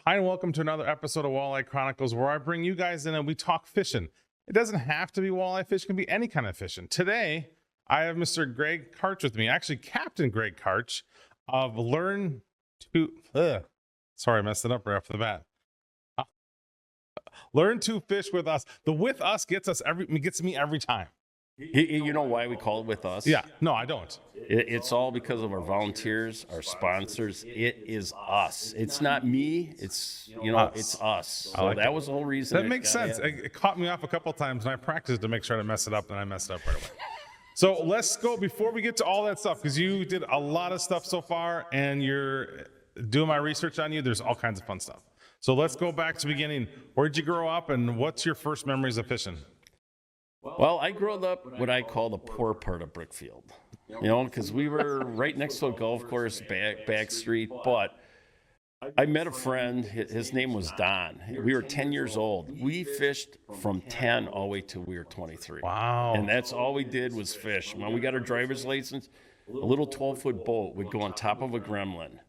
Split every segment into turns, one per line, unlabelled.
Hi, and welcome to another episode of Walleye Chronicles, where I bring you guys in and we talk fishing. It doesn't have to be walleye fish, it can be any kind of fishing. Today, I have Mr. Greg Karch with me, actually Captain Greg Karch of Learn to... Sorry, I messed it up right off the bat. Learn to Fish with Us. The with us gets me every time.
You know why we call it with us?
Yeah, no, I don't.
It's all because of our volunteers, our sponsors. It is us. It's not me. It's it's us. So that was the whole reason.
That makes sense. It caught me off a couple of times, and I practiced to make sure I didn't mess it up, and I messed it up right away. So let's go before we get to all that stuff, because you did a lot of stuff so far, and you're doing my research on you. There's all kinds of fun stuff. So let's go back to the beginning. Where did you grow up, and what's your first memories of fishing?
Well, I grew up what I call the poor part of Brookfield, because we were right next to a golf course, back street. But I met a friend. His name was Don. We were 10 years old. We fished from 10 all the way till we were 23.
Wow.
And that's all we did was fish. When we got our driver's license, a little 12-foot boat would go on top of a gremlin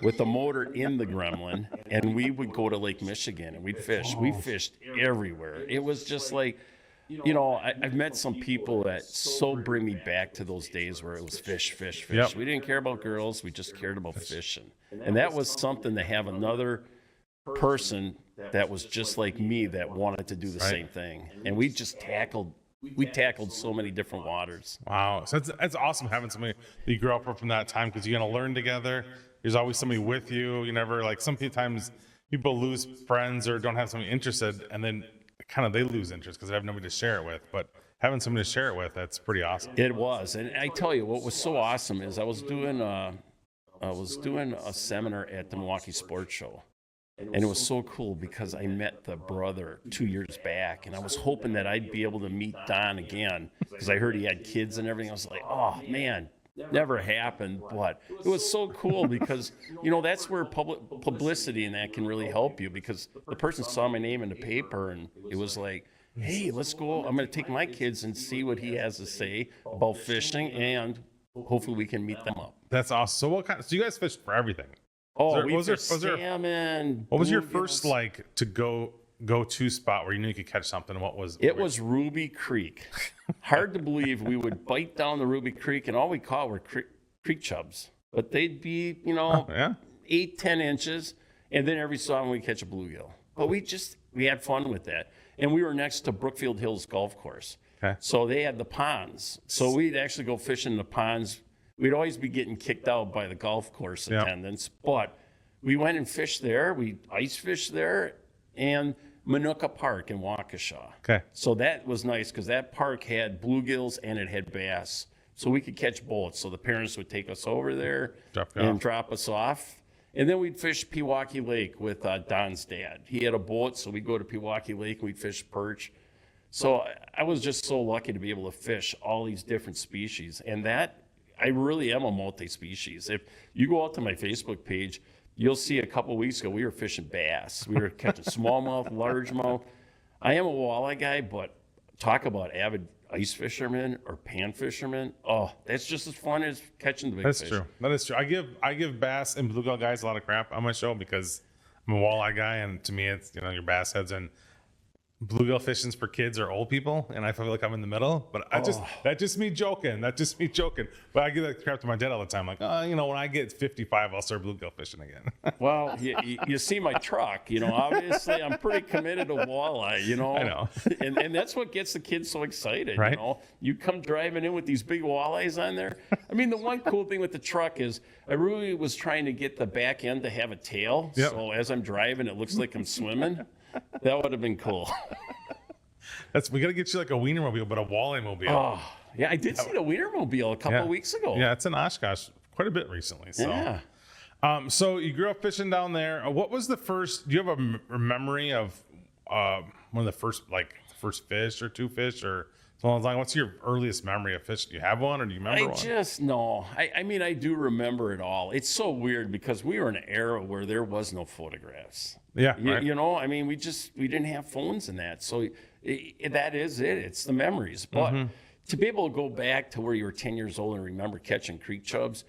with a motor in the gremlin, and we would go to Lake Michigan and we'd fish. We fished everywhere. It was just like... I've met some people that so bring me back to those days where it was fish. Yep. We didn't care about girls. We just cared about fishing. And that was something to have another person that was just like me that wanted to do the same thing. And we tackled so many different waters.
Wow. So that's awesome having somebody that you grew up from that time, because you're going to learn together. There's always somebody with you. You never, like, sometimes people lose friends or don't have somebody interested, and then they lose interest because they have nobody to share it with. But having somebody to share it with, that's pretty awesome.
It was. And I tell you what was so awesome is I was doing a seminar at the Milwaukee Sports Show, and it was so cool because I met the brother 2 years back, and I was hoping that I'd be able to meet Don again because I heard he had kids and everything. I was like, oh man, never happened. But it was so cool because that's where publicity and that can really help you, because the person saw my name in the paper and it was like, hey, let's go. I'm going to take my kids and see what he has to say about fishing, and hopefully we can meet them up.
That's awesome. So you guys fished for everything?
Oh, we fished salmon.
What was your first to go-to spot where you knew you could catch something? What was
it? Was Ruby Creek. Hard to believe. We would bite down the Ruby Creek, and all we caught were creek chubs, but they'd be 8-10 inches, and then every so often we'd catch a bluegill. But we had fun with that. And we were next to Brookfield Hills Golf Course.
Okay.
So they had the ponds. So we'd actually go fishing in the ponds. We'd always be getting kicked out by the golf course attendants, but we went and fished there. We ice fished there, and Minooka Park in Waukesha.
Okay.
So that was nice because that park had bluegills and it had bass. So we could catch both. So the parents would take us over there and drop us off. And then we'd fish Pewaukee Lake with Don's dad. He had a boat, so we'd go to Pewaukee Lake and we'd fish perch. So I was just so lucky to be able to fish all these different species. And that, I really am a multi-species. If you go out to my Facebook page, you'll see a couple of weeks ago we were fishing bass. We were catching smallmouth, largemouth. I am a walleye guy, but talk about avid ice fishermen or pan fishermen. Oh, that's just as fun as catching the big fish.
That's true. That is true. I give bass and bluegill guys a lot of crap on my show because I'm a walleye guy, and to me it's your bass heads, and bluegill fishing's for kids or old people, and I feel like I'm in the middle. But that's just me joking. But I give that crap to my dad all the time. Like, when I get 55, I'll start bluegill fishing again.
Well, you see my truck. Obviously I'm pretty committed to walleye.
I know.
and that's what gets the kids so excited.
Right?
You come driving in with these big walleyes on there. I mean, the one cool thing with the truck is I really was trying to get the back end to have a tail.
Yep.
So as I'm driving, it looks like I'm swimming. That would have been cool.
We got to get you like a Wienermobile, but a walleye mobile.
Oh, yeah, I did see the Wienermobile a couple of weeks ago.
Yeah, it's in Oshkosh quite a bit recently. So.
Yeah.
So you grew up fishing down there. What was the first? Do you have a memory of one of the first fish or two fish or something like? What's your earliest memory of fish? Do you have one, or do you remember one?
No. I mean, I do remember it all. It's so weird because we were in an era where there was no photographs.
Yeah, right.
I mean, we didn't have phones and that. So that is it. It's the memories. But to be able to go back to where you were 10 years old and remember catching creek chubs,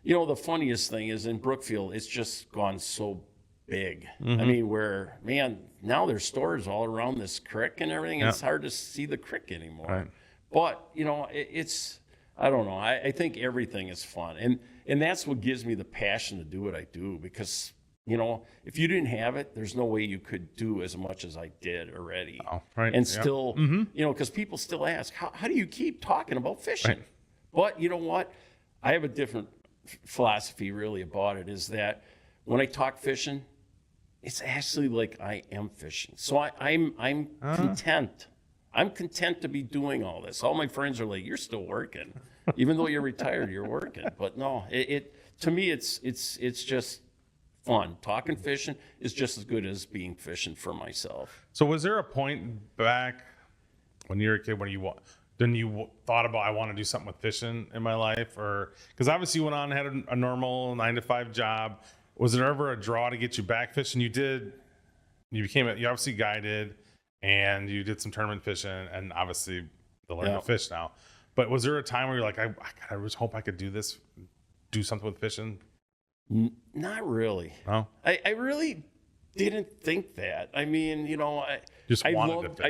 the funniest thing is in Brookfield, it's just gone so big. I mean, where, man, now there's stores all around this creek and everything. It's hard to see the creek anymore.
Right.
But, you know, it's, I don't know. I think everything is fun. And that's what gives me the passion to do what I do, because, you know, if you didn't have it, there's no way you could do as much as I did already.
Oh, right.
And still, you know, because people still ask, how do you keep talking about fishing?
Right.
But you know what? I have a different philosophy really about it, is that when I talk fishing, it's actually like I am fishing. So I'm content. I'm content to be doing all this. All my friends are like, "You're still working, even though you're retired. You're working." But no, it to me, it's just fun. Talking fishing is just as good as being fishing for myself.
So was there a point back when you were a kid when you thought about, I want to do something with fishing in my life? Or because obviously you went on and had a normal 9-to-5 job. Was there ever a draw to get you back fishing? You obviously guided, and you did some tournament fishing, and obviously the learn to fish now. But was there a time where you're like, I just hope I could do something with fishing?
Not really.
No?
I really didn't think that. I mean, you know, I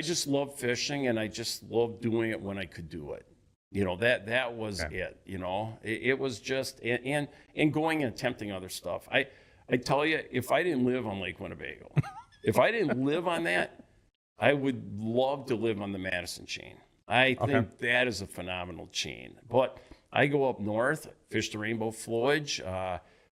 just love fishing, and I just loved doing it when I could do it. You know, that was it. You know, it was just, and going and attempting other stuff. I tell you, if I didn't live on Lake Winnebago, if I didn't live on that, I would love to live on the Madison chain. I think that is a phenomenal chain. But I go up north, fish the rainbow flowage,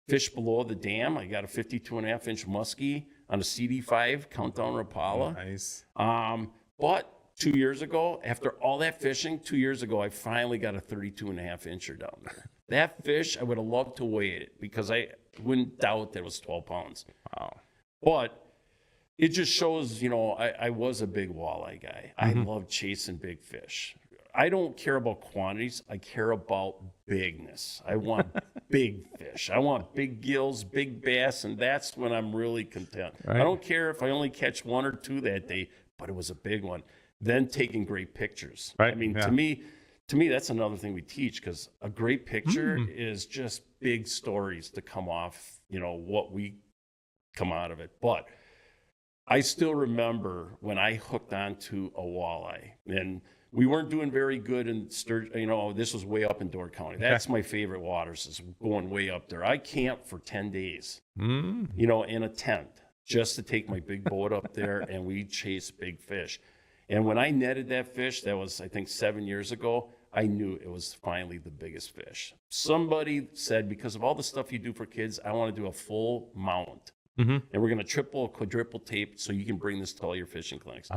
fish below the dam. I got a 52.5-inch muskie on a CD5 countdown Rapala.
Nice.
But 2 years ago, after all that fishing, 2 years ago, I finally got a 32.5-incher down there. That fish, I would have loved to weigh it, because I wouldn't doubt that it was 12 pounds.
Wow.
But it just shows, you know, I was a big walleye guy. I love chasing big fish. I don't care about quantities. I care about bigness. I want big fish. I want big gills, big bass, and that's when I'm really content. Right. I don't care if I only catch 1 or 2 that day, but it was a big one. Then taking great pictures. Right. I mean, to me, that's another thing we teach, because a great picture is just big stories to come off, you know, what we come out of it. But I still remember when I hooked onto a walleye, and we weren't doing very good in you know, this was way up in Door County. That's my favorite waters, is going way up there. I camped for 10 days, you know, in a tent, just to take my big boat up there, and we chased big fish. And when I netted that fish, that was, I think, 7 years ago, I knew it was finally the biggest fish. Somebody said, because of all the stuff you do for kids, I want to do a full mount. And we're going to triple, quadruple tape so you can bring this to all your fishing clinics.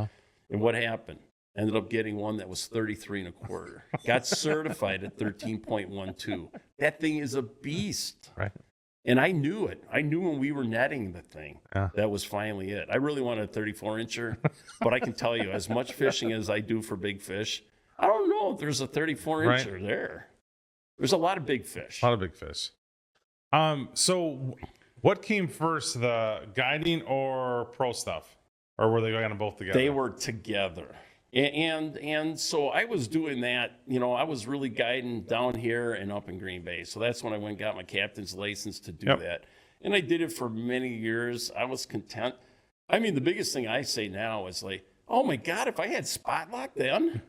And what happened? Ended up getting one that was 33.25. Got certified at 13.12. That thing is a beast. Right. And I knew it. I knew when we were netting the thing, that was finally it. I really wanted a 34-incher, but I can tell you, as much fishing as I do for big fish, I don't know if there's a 34-incher there. There's a lot of big fish.
A lot of big fish. So what came first, the guiding or pro stuff? Or were they going to both together?
They were together. And so I was doing that, you know, I was really guiding down here and up in Green Bay. So that's when I went and got my captain's license to do that. And I did it for many years. I was content. I mean, the biggest thing I say now is like, oh my God, if I had spot lock then,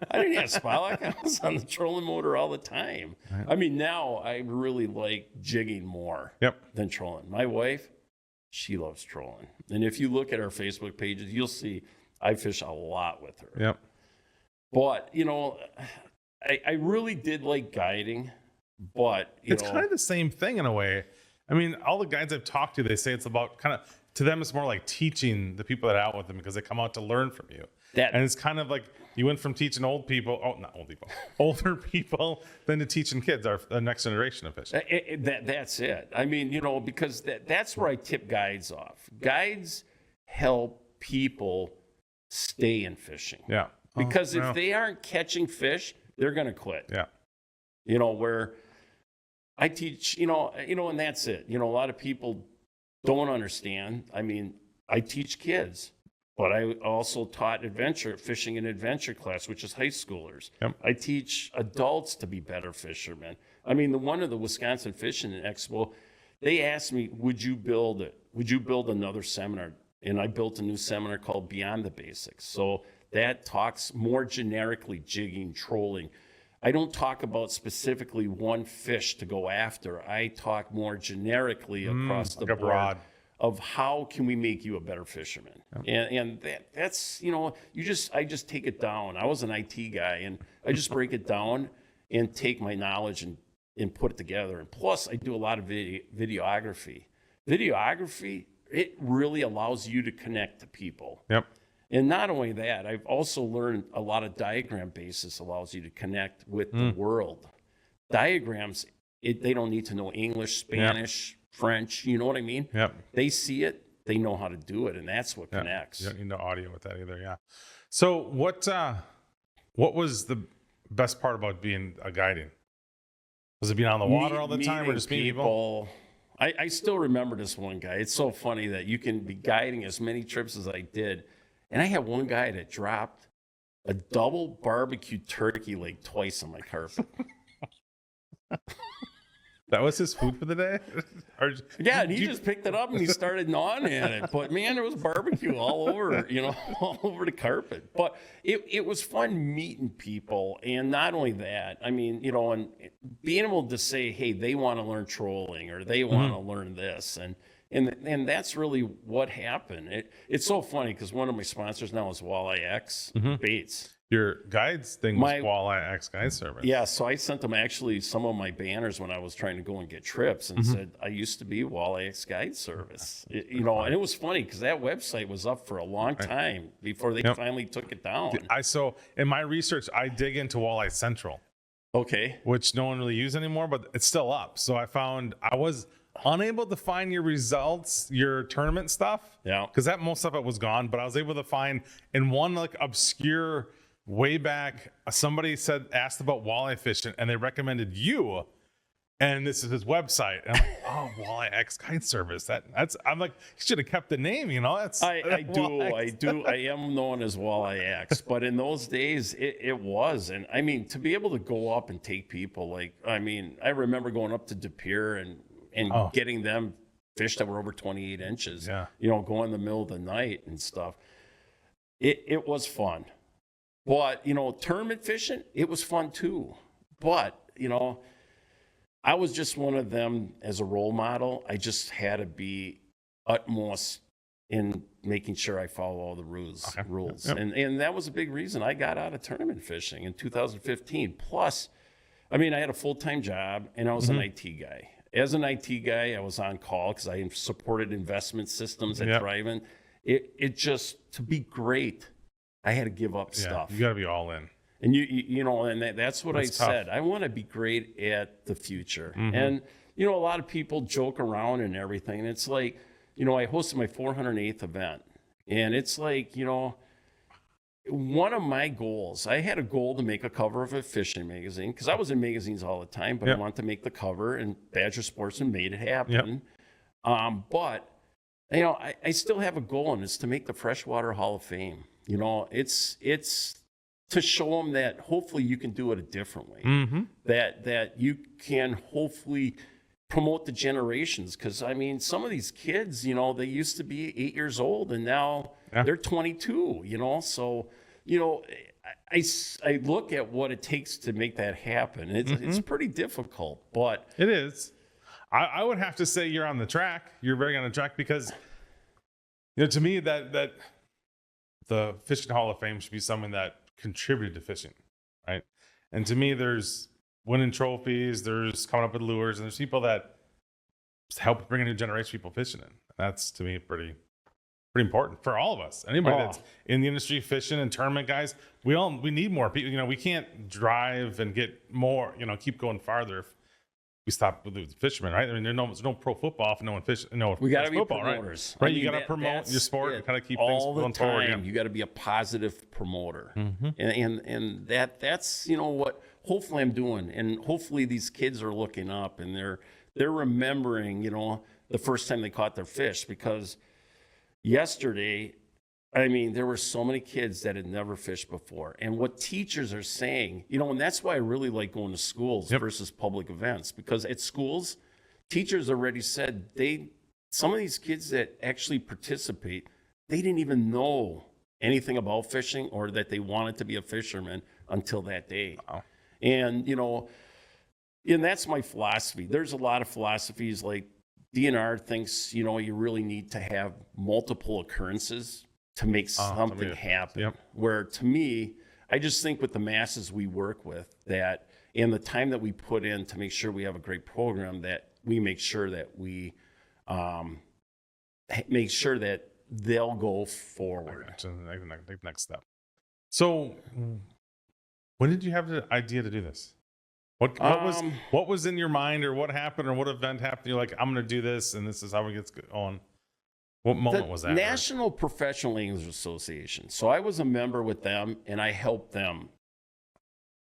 I didn't have spot lock. I was on the trolling motor all the time. Right. I mean, now I really like jigging more than trolling. My wife, she loves trolling. And if you look at our Facebook pages, you'll see I fish a lot with her. But, you know, I really did like guiding, but
it's kind of the same thing in a way. I mean, all the guides I've talked to, they say it's about kind of, to them, it's more like teaching the people that are out with them, because they come out to learn from you. And it's kind of like you went from teaching older people, than to teaching kids, the next generation of fishing.
That's it. I mean, you know, because that's where I tip guides off. Guides help people stay in fishing. Because if they aren't catching fish, they're going to quit. You know, where I teach, you know, and that's it. You know, a lot of people don't understand. I mean, I teach kids, but I also taught fishing and adventure class, which is high schoolers. I teach adults to be better fishermen. I mean, one of the Wisconsin Fishing Expo, they asked me, would you build would you build another seminar? And I built a new seminar called Beyond the Basics. So that talks more generically, jigging, trolling. I don't talk about specifically one fish to go after. I talk more generically across the board of how can we make you a better fisherman. And that's, I just take it down. I was an IT guy, and I just break it down and take my knowledge and put it together. And plus, I do a lot of videography. Videography, it really allows you to connect to people.
Yep.
And not only that, I've also learned a lot of diagram basis allows you to connect with the world. Diagrams, they don't need to know English, Spanish, French, you know what I mean?
Yep.
They see it, they know how to do it, and that's what connects.
You don't need no audio with that either, yeah. So what was the best part about being a guiding? Was it being on the water all the time, or just meeting people?
I still remember this one guy. It's so funny that you can be guiding as many trips as I did. And I had one guy that dropped a double barbecue turkey leg twice on my carpet.
That was his food for the day?
Yeah, and he just picked it up and he started gnawing at it. But man, there was barbecue all over, all over the carpet. But it was fun meeting people. And not only that, I mean, and being able to say, hey, they want to learn trolling or they want to learn this. And that's really what happened. It's so funny because one of my sponsors now is Walleye X Baits.
Your guides thing was Walleye X Guide Service.
Yeah, so I sent them actually some of my banners when I was trying to go and get trips and said, I used to be Walleye X Guide Service. And it was funny because that website was up for a long time before they finally took it down.
So in my research, I dig into Walleye Central.
Okay.
Which no one really uses anymore, but it's still up. So I was unable to find your results, your tournament stuff.
Yeah.
Because most of it was gone, but I was able to find in one obscure way back, somebody asked about walleye fishing, and they recommended you. And this is his website. And I'm like, oh, Walleye X Guide Service. I'm like, you should have kept the name,
I do. I am known as Walleye X. But in those days, it was. And I mean, to be able to go up and take people, I remember going up to De Pere and getting them fish that were over 28 inches, going in the middle of the night and stuff. It was fun. But, tournament fishing, it was fun too. But, I was just one of them as a role model. I just had to be utmost in making sure I follow all the rules. Yep. And that was a big reason I got out of tournament fishing in 2015. Plus, I had a full-time job and I was an IT guy. As an IT guy, I was on call because I supported investment systems at Drive-In. It just, to be great, I had to give up stuff.
You got to be all in.
And that's what I said. I want to be great at the future. And, a lot of people joke around and everything. And it's like, I hosted my 408th event. And it's like, one of my goals, I had a goal to make a cover of a fishing magazine because I was in magazines all the time, but I wanted to make the cover, and Badger Sportsman made it happen. But, I still have a goal, and it's to make the Freshwater Hall of Fame. It's to show them that hopefully you can do it a different way, that you can hopefully promote the generations. Because, some of these kids, they used to be 8 years old, and now they're 22, So, I look at what it takes to make that happen. It's pretty difficult, but...
It is. I would have to say you're on the track. You're very on the track because, to me, that the Fishing Hall of Fame should be something that contributed to fishing, right? And to me, there's winning trophies, there's coming up with lures, and there's people that help bring a new generation of people fishing in. That's, to me, pretty important for all of us. Anybody that's in the industry fishing and tournament guys, we need more people. We can't drive and get more, keep going farther if we stop with the fishermen, right? There's no pro football if no one fish. We got to be football, promoters, right? You got to promote your sport and kind of keep things going forward. Yeah.
You got to be a positive promoter, and that's what hopefully I'm doing, and hopefully these kids are looking up and they're remembering the first time they caught their fish, because yesterday, there were so many kids that had never fished before. And what teachers are saying, and that's why I really like going to schools versus public events, because at schools, teachers already said they some of these kids that actually participate, they didn't even know anything about fishing or that they wanted to be a fisherman until that day.
Wow.
And, and that's my philosophy. There's a lot of philosophies, like DNR thinks, you really need to have multiple occurrences to make something happen.
Yep.
Where to me, I just think with the masses we work with, that and the time that we put in to make sure we have a great program, that we make sure that we make sure that they'll go forward.
To the next step. So when did you have the idea to do this? What was in your mind, or what happened, or what event happened? You're like, I'm going to do this, and this is how it gets on. What moment was that?
National Professional Anglers Association. So I was a member with them, and I helped them,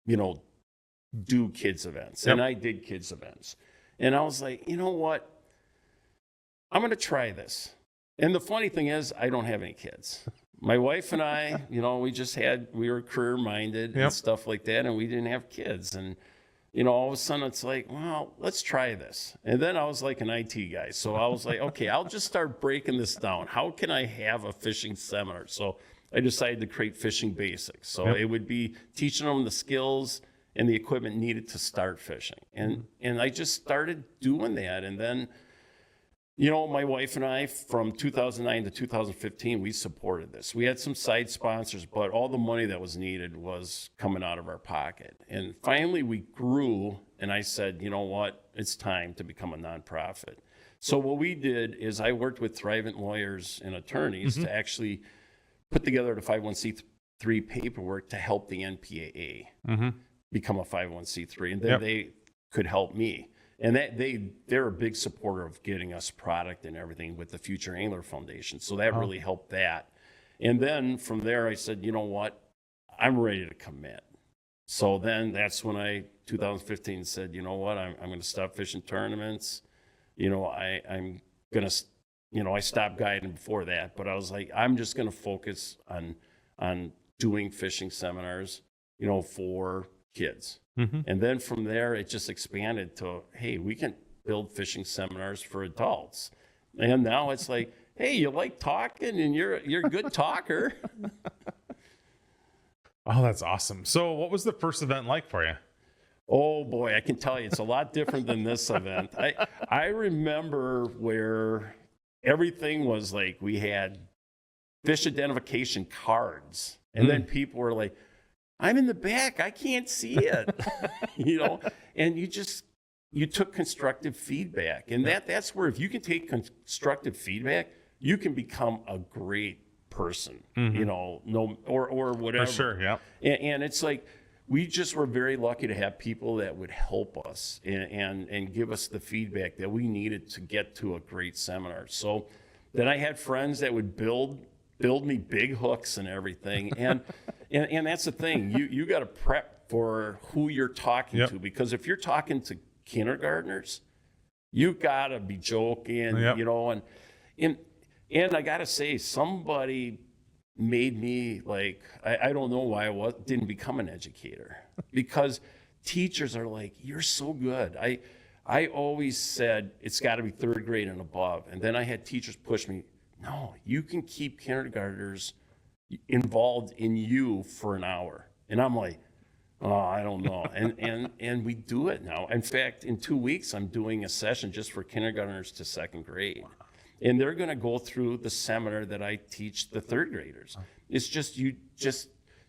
do kids events.
Yep.
And I did kids events. And I was like, you know what? I'm going to try this. And the funny thing is, I don't have any kids. My wife and I, we were career minded and stuff like that, and we didn't have kids. And, all of a sudden it's like, well, let's try this. And then I was like an IT guy. So I was like, okay, I'll just start breaking this down. How can I have a fishing seminar? So I decided to create Fishing Basics. So it would be teaching them the skills and the equipment needed to start fishing. And I just started doing that. And then, my wife and I, from 2009 to 2015, we supported this. We had some side sponsors, but all the money that was needed was coming out of our pocket. And finally, we grew, and I said, you know what? It's time to become a nonprofit. So what we did is I worked with Thrivent lawyers and attorneys to actually put together the 501c3 paperwork to help the NPAA become a 501c3, and then they could help me. And they're a big supporter of getting us product and everything with the Future Angler Foundation. So that really helped that. And then from there, I said, you know what? I'm ready to commit. So then that's when 2015 said, you know what? I'm going to stop fishing tournaments. I'm going to, I stopped guiding before that, but I was like, I'm just going to focus on doing fishing seminars, for kids. And then from there, it just expanded to, hey, we can build fishing seminars for adults. And now it's like, hey, you like talking and you're a good talker.
Oh, that's awesome. So what was the first event like for you?
Oh boy, I can tell you, it's a lot different than this event. I remember where everything was like, we had fish identification cards, and then people were like, I'm in the back, I can't see it. And you took constructive feedback. And that's where, if you can take constructive feedback, you can become a great person, or whatever.
For sure, yeah.
And it's like, we just were very lucky to have people that would help us and give us the feedback that we needed to get to a great seminar. So then I had friends that would build me big hooks and everything. And that's the thing. You got to prep for who you're talking to, because if you're talking to kindergartners, you got to be joking, and I got to say, somebody made me like, I don't know why I didn't become an educator, because teachers are like, you're so good. I always said it's got to be third grade and above. And then I had teachers push me, no, you can keep kindergartners involved in you for an hour. And I'm like, oh, I don't know. And we do it now. In fact, in 2 weeks, I'm doing a session just for kindergartners to second grade. And they're going to go through the seminar that I teach the third graders. It's just you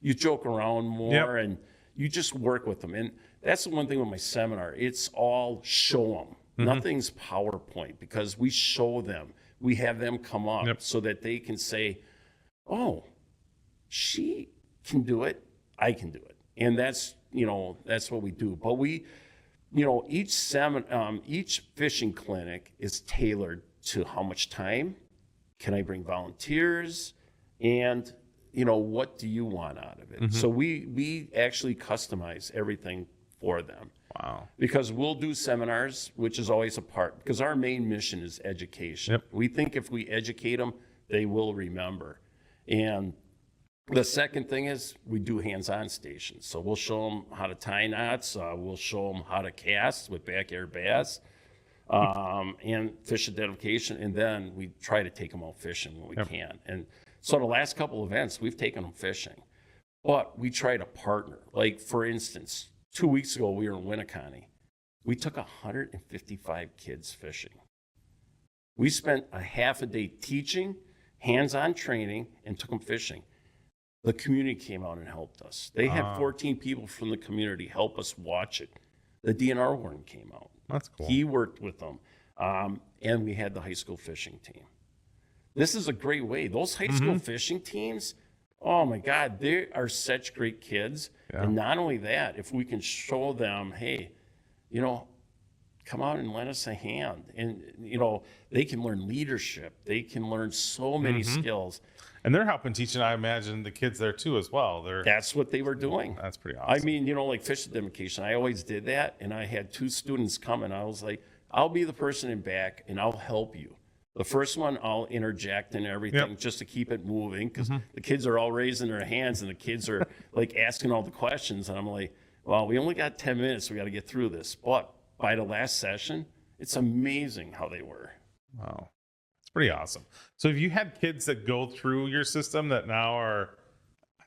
joke around more, and you just work with them. And that's the one thing with my seminar. It's all show them. Nothing's PowerPoint, because we show them. We have them come up so that they can say, oh, she can do it, I can do it. And that's what we do. But we, each fishing clinic is tailored to how much time can I bring volunteers, and what do you want out of it? So we actually customize everything for them.
Wow.
Because we'll do seminars, which is always a part, because our main mission is education. We think if we educate them, they will remember. And the second thing is we do hands-on stations. So we'll show them how to tie knots. We'll show them how to cast with back air bass. and fish identification. And then we try to take them out fishing when we can. And so the last couple events, we've taken them fishing. But we try to partner. Like, for instance, 2 weeks ago, we were in Winneconne. We took 155 kids fishing. We spent a half a day teaching, hands-on training, and took them fishing. The community came out and helped us. They had 14 people from the community help us watch it. The DNR warden came out.
That's cool.
He worked with them. And we had the high school fishing team. This is a great way. Those high school fishing teams, oh my God, they are such great kids. Yeah. And not only that, if we can show them, hey, you know, come out and lend us a hand. And, you know, they can learn leadership. They can learn so many skills.
And they're helping teaching, I imagine, the kids there too as well.
That's what they were doing.
That's pretty awesome.
I mean, you know, like fish identification, I always did that. And I had 2 students come and I was like, I'll be the person in back and I'll help you. The first one, I'll interject and everything just to keep it moving, because the kids are all raising their hands and the kids are like asking all the questions. And I'm like, well, we only got 10 minutes. We got to get through this. But by the last session, it's amazing how they were.
Wow. It's pretty awesome. So have you had kids that go through your system that now are,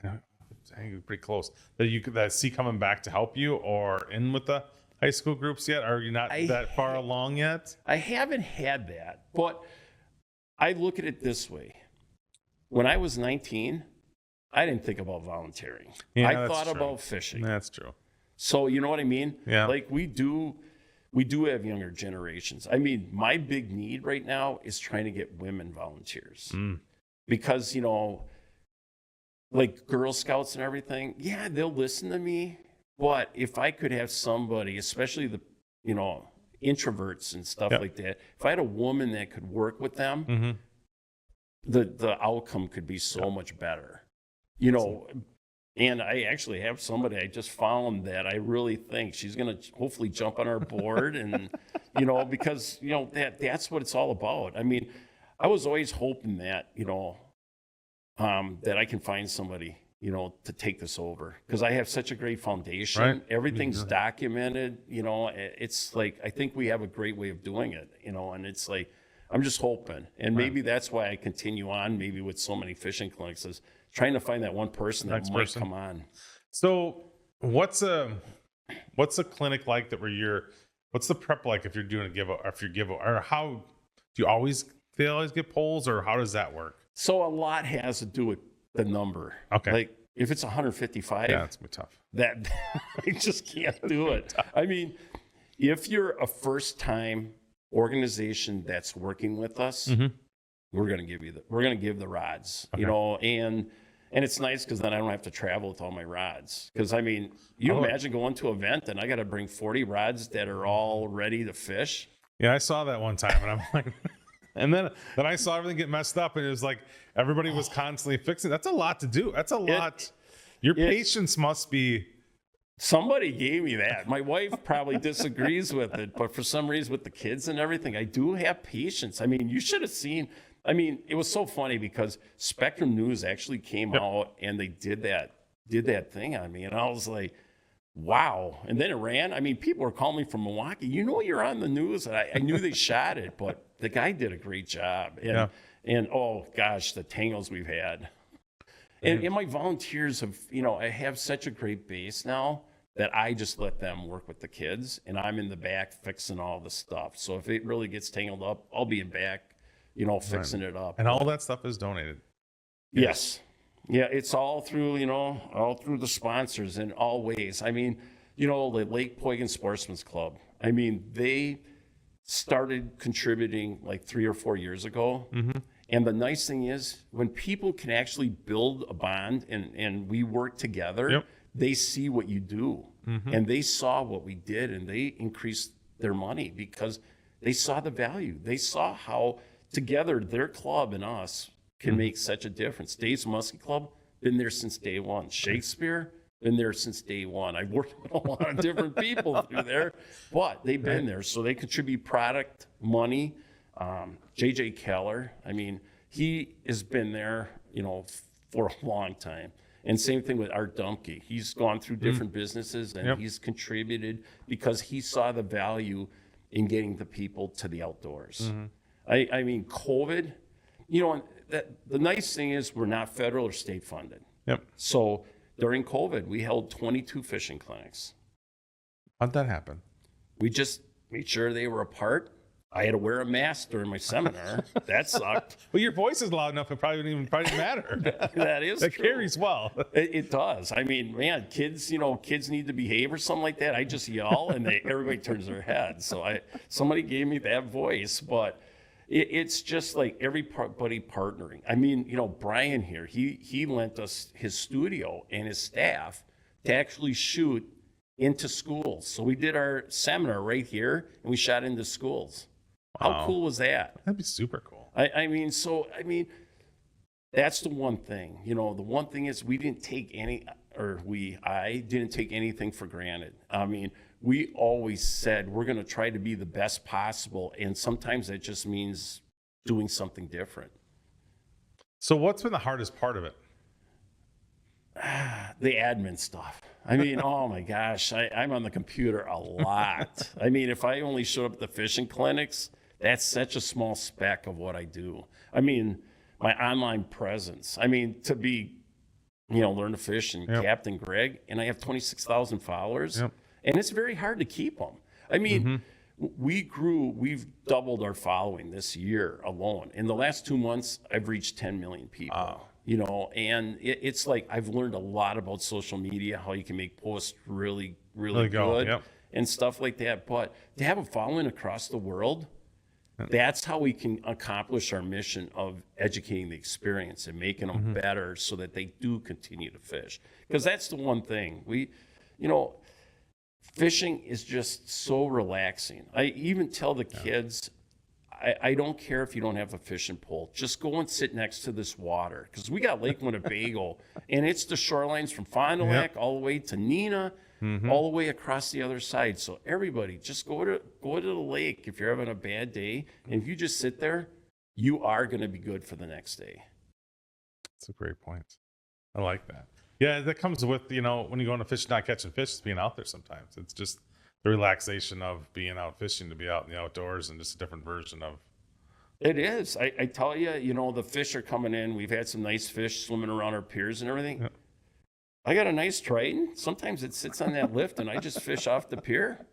I think pretty close, that see coming back to help you or in with the high school groups yet? Are you not that far along yet?
I haven't had that, but I look at it this way. When I was 19, I didn't think about volunteering. I thought about fishing.
That's true.
So you know what I mean?
Yeah.
Like we do have younger generations. I mean, my big need right now is trying to get women volunteers. Because, you know, like Girl Scouts and everything, yeah, they'll listen to me. But if I could have somebody, especially the, you know, introverts and stuff like that, if I had a woman that could work with them, the outcome could be so much better. You know, and I actually have somebody I just found that I really think she's going to hopefully jump on our board. And, you know, because, you know, that's what it's all about. I mean, I was always hoping that, you know, that I can find somebody, you know, to take this over, because I have such a great foundation.
Right.
Everything's documented, you know. It's like, I think we have a great way of doing it, you know, and it's like, I'm just hoping. And maybe that's why I continue on, maybe with so many fishing clinics, is trying to find that one person that might come on.
So what's a clinic like what's the prep like if you're doing or how do you always get polls, or how does that work?
So a lot has to do with the number.
Okay.
Like if it's 155,
that's gonna be tough.
That I just can't do it. I mean, if you're a first time organization that's working with us, we're going to give the rods, you know, and it's nice because then I don't have to travel with all my rods. Because I mean, imagine going to an event and I got to bring 40 rods that are all ready to fish.
Yeah, I saw that one time and I'm like, and then I saw everything get messed up and it was like everybody was constantly fixing. That's a lot to do. That's a lot. Your patience must be.
Somebody gave me that. My wife probably disagrees with it, but for some reason with the kids and everything, I do have patience. I mean, you should have seen. I mean, it was so funny because Spectrum News actually came out and they did that thing on me, and I was like, wow. And then it ran. I mean, people were calling me from Milwaukee. You know, you're on the news. And I knew they shot it, but the guy did a great job. And oh gosh, the tangles we've had. And my volunteers have, you know, I have such a great base now that I just let them work with the kids, and I'm in the back fixing all the stuff. So if it really gets tangled up, I'll be in back, you know, fixing it up.
And all that stuff is donated.
Yes. Yeah, it's all through, you know, all through the sponsors in all ways. I mean, you know, the Lake Poygan Sportsman's Club, I mean, they started contributing like 3 or 4 years ago. And the nice thing is when people can actually build a bond and we work together, they see what you do. And they saw what we did and they increased their money because they saw the value. They saw how together their club and us can make such a difference. Dave's Muskie Club, been there since day one. Shakespeare, been there since day one. I've worked with a lot of different people through there, but they've been there. So they contribute product, money. JJ Keller, I mean, he has been there, you know, for a long time. And same thing with Art Dumpke. He's gone through different businesses and he's contributed because he saw the value in getting the people to the outdoors. I mean, COVID, you know, the nice thing is we're not federal or state funded.
Yep.
So during COVID, we held 22 fishing clinics.
How'd that happen?
We just made sure they were apart. I had to wear a mask during my seminar. That sucked.
Well, your voice is loud enough. It probably didn't matter.
That is
That
true.
carries well.
It does. I mean, man, kids need to behave or something like that. I just yell and everybody turns their head. So somebody gave me that voice, but it's just like everybody partnering. I mean, you know, Brian here, he lent us his studio and his staff to actually shoot into schools. So we did our seminar right here and we shot into schools.
Wow.
How cool was that?
That'd be super cool.
I mean, that's the one thing. You know, the one thing is I didn't take anything for granted. I mean, we always said we're going to try to be the best possible, and sometimes that just means doing something different.
So what's been the hardest part of it?
The admin stuff. I mean, oh my gosh, I'm on the computer a lot. I mean, if I only showed up at the fishing clinics, that's such a small speck of what I do. I mean, my online presence. I mean, to be, you know, Learn to Fish and Captain Greg, and I have 26,000 followers, and it's very hard to keep them. I mean, we've doubled our following this year alone. In the last 2 months, I've reached 10 million people. Wow. You know, and it's like I've learned a lot about social media, how you can make posts really good and stuff like that. But to have a following across the world, that's how we can accomplish our mission of educating the experience and making them better so that they do continue to fish. Because that's the one thing. You know, fishing is just so relaxing. I even tell the kids, I don't care if you don't have a fishing pole. Just go and sit next to this water. Because we got Lake Winnebago, and it's the shorelines from Fond du Lac all the way to Neenah, all the way across the other side. So everybody, just go to the lake if you're having a bad day. And if you just sit there, you are going to be good for the next day.
That's a great point. I like that. Yeah, that comes with, you know, when you go on a fish, not catching fish, it's being out there sometimes. It's just the relaxation of being out fishing, to be out in the outdoors, and just a different version of.
It is. I tell you, you know, the fish are coming in. We've had some nice fish swimming around our piers and everything. Yeah. I got a nice Triton. Sometimes it sits on that lift and I just fish off the pier.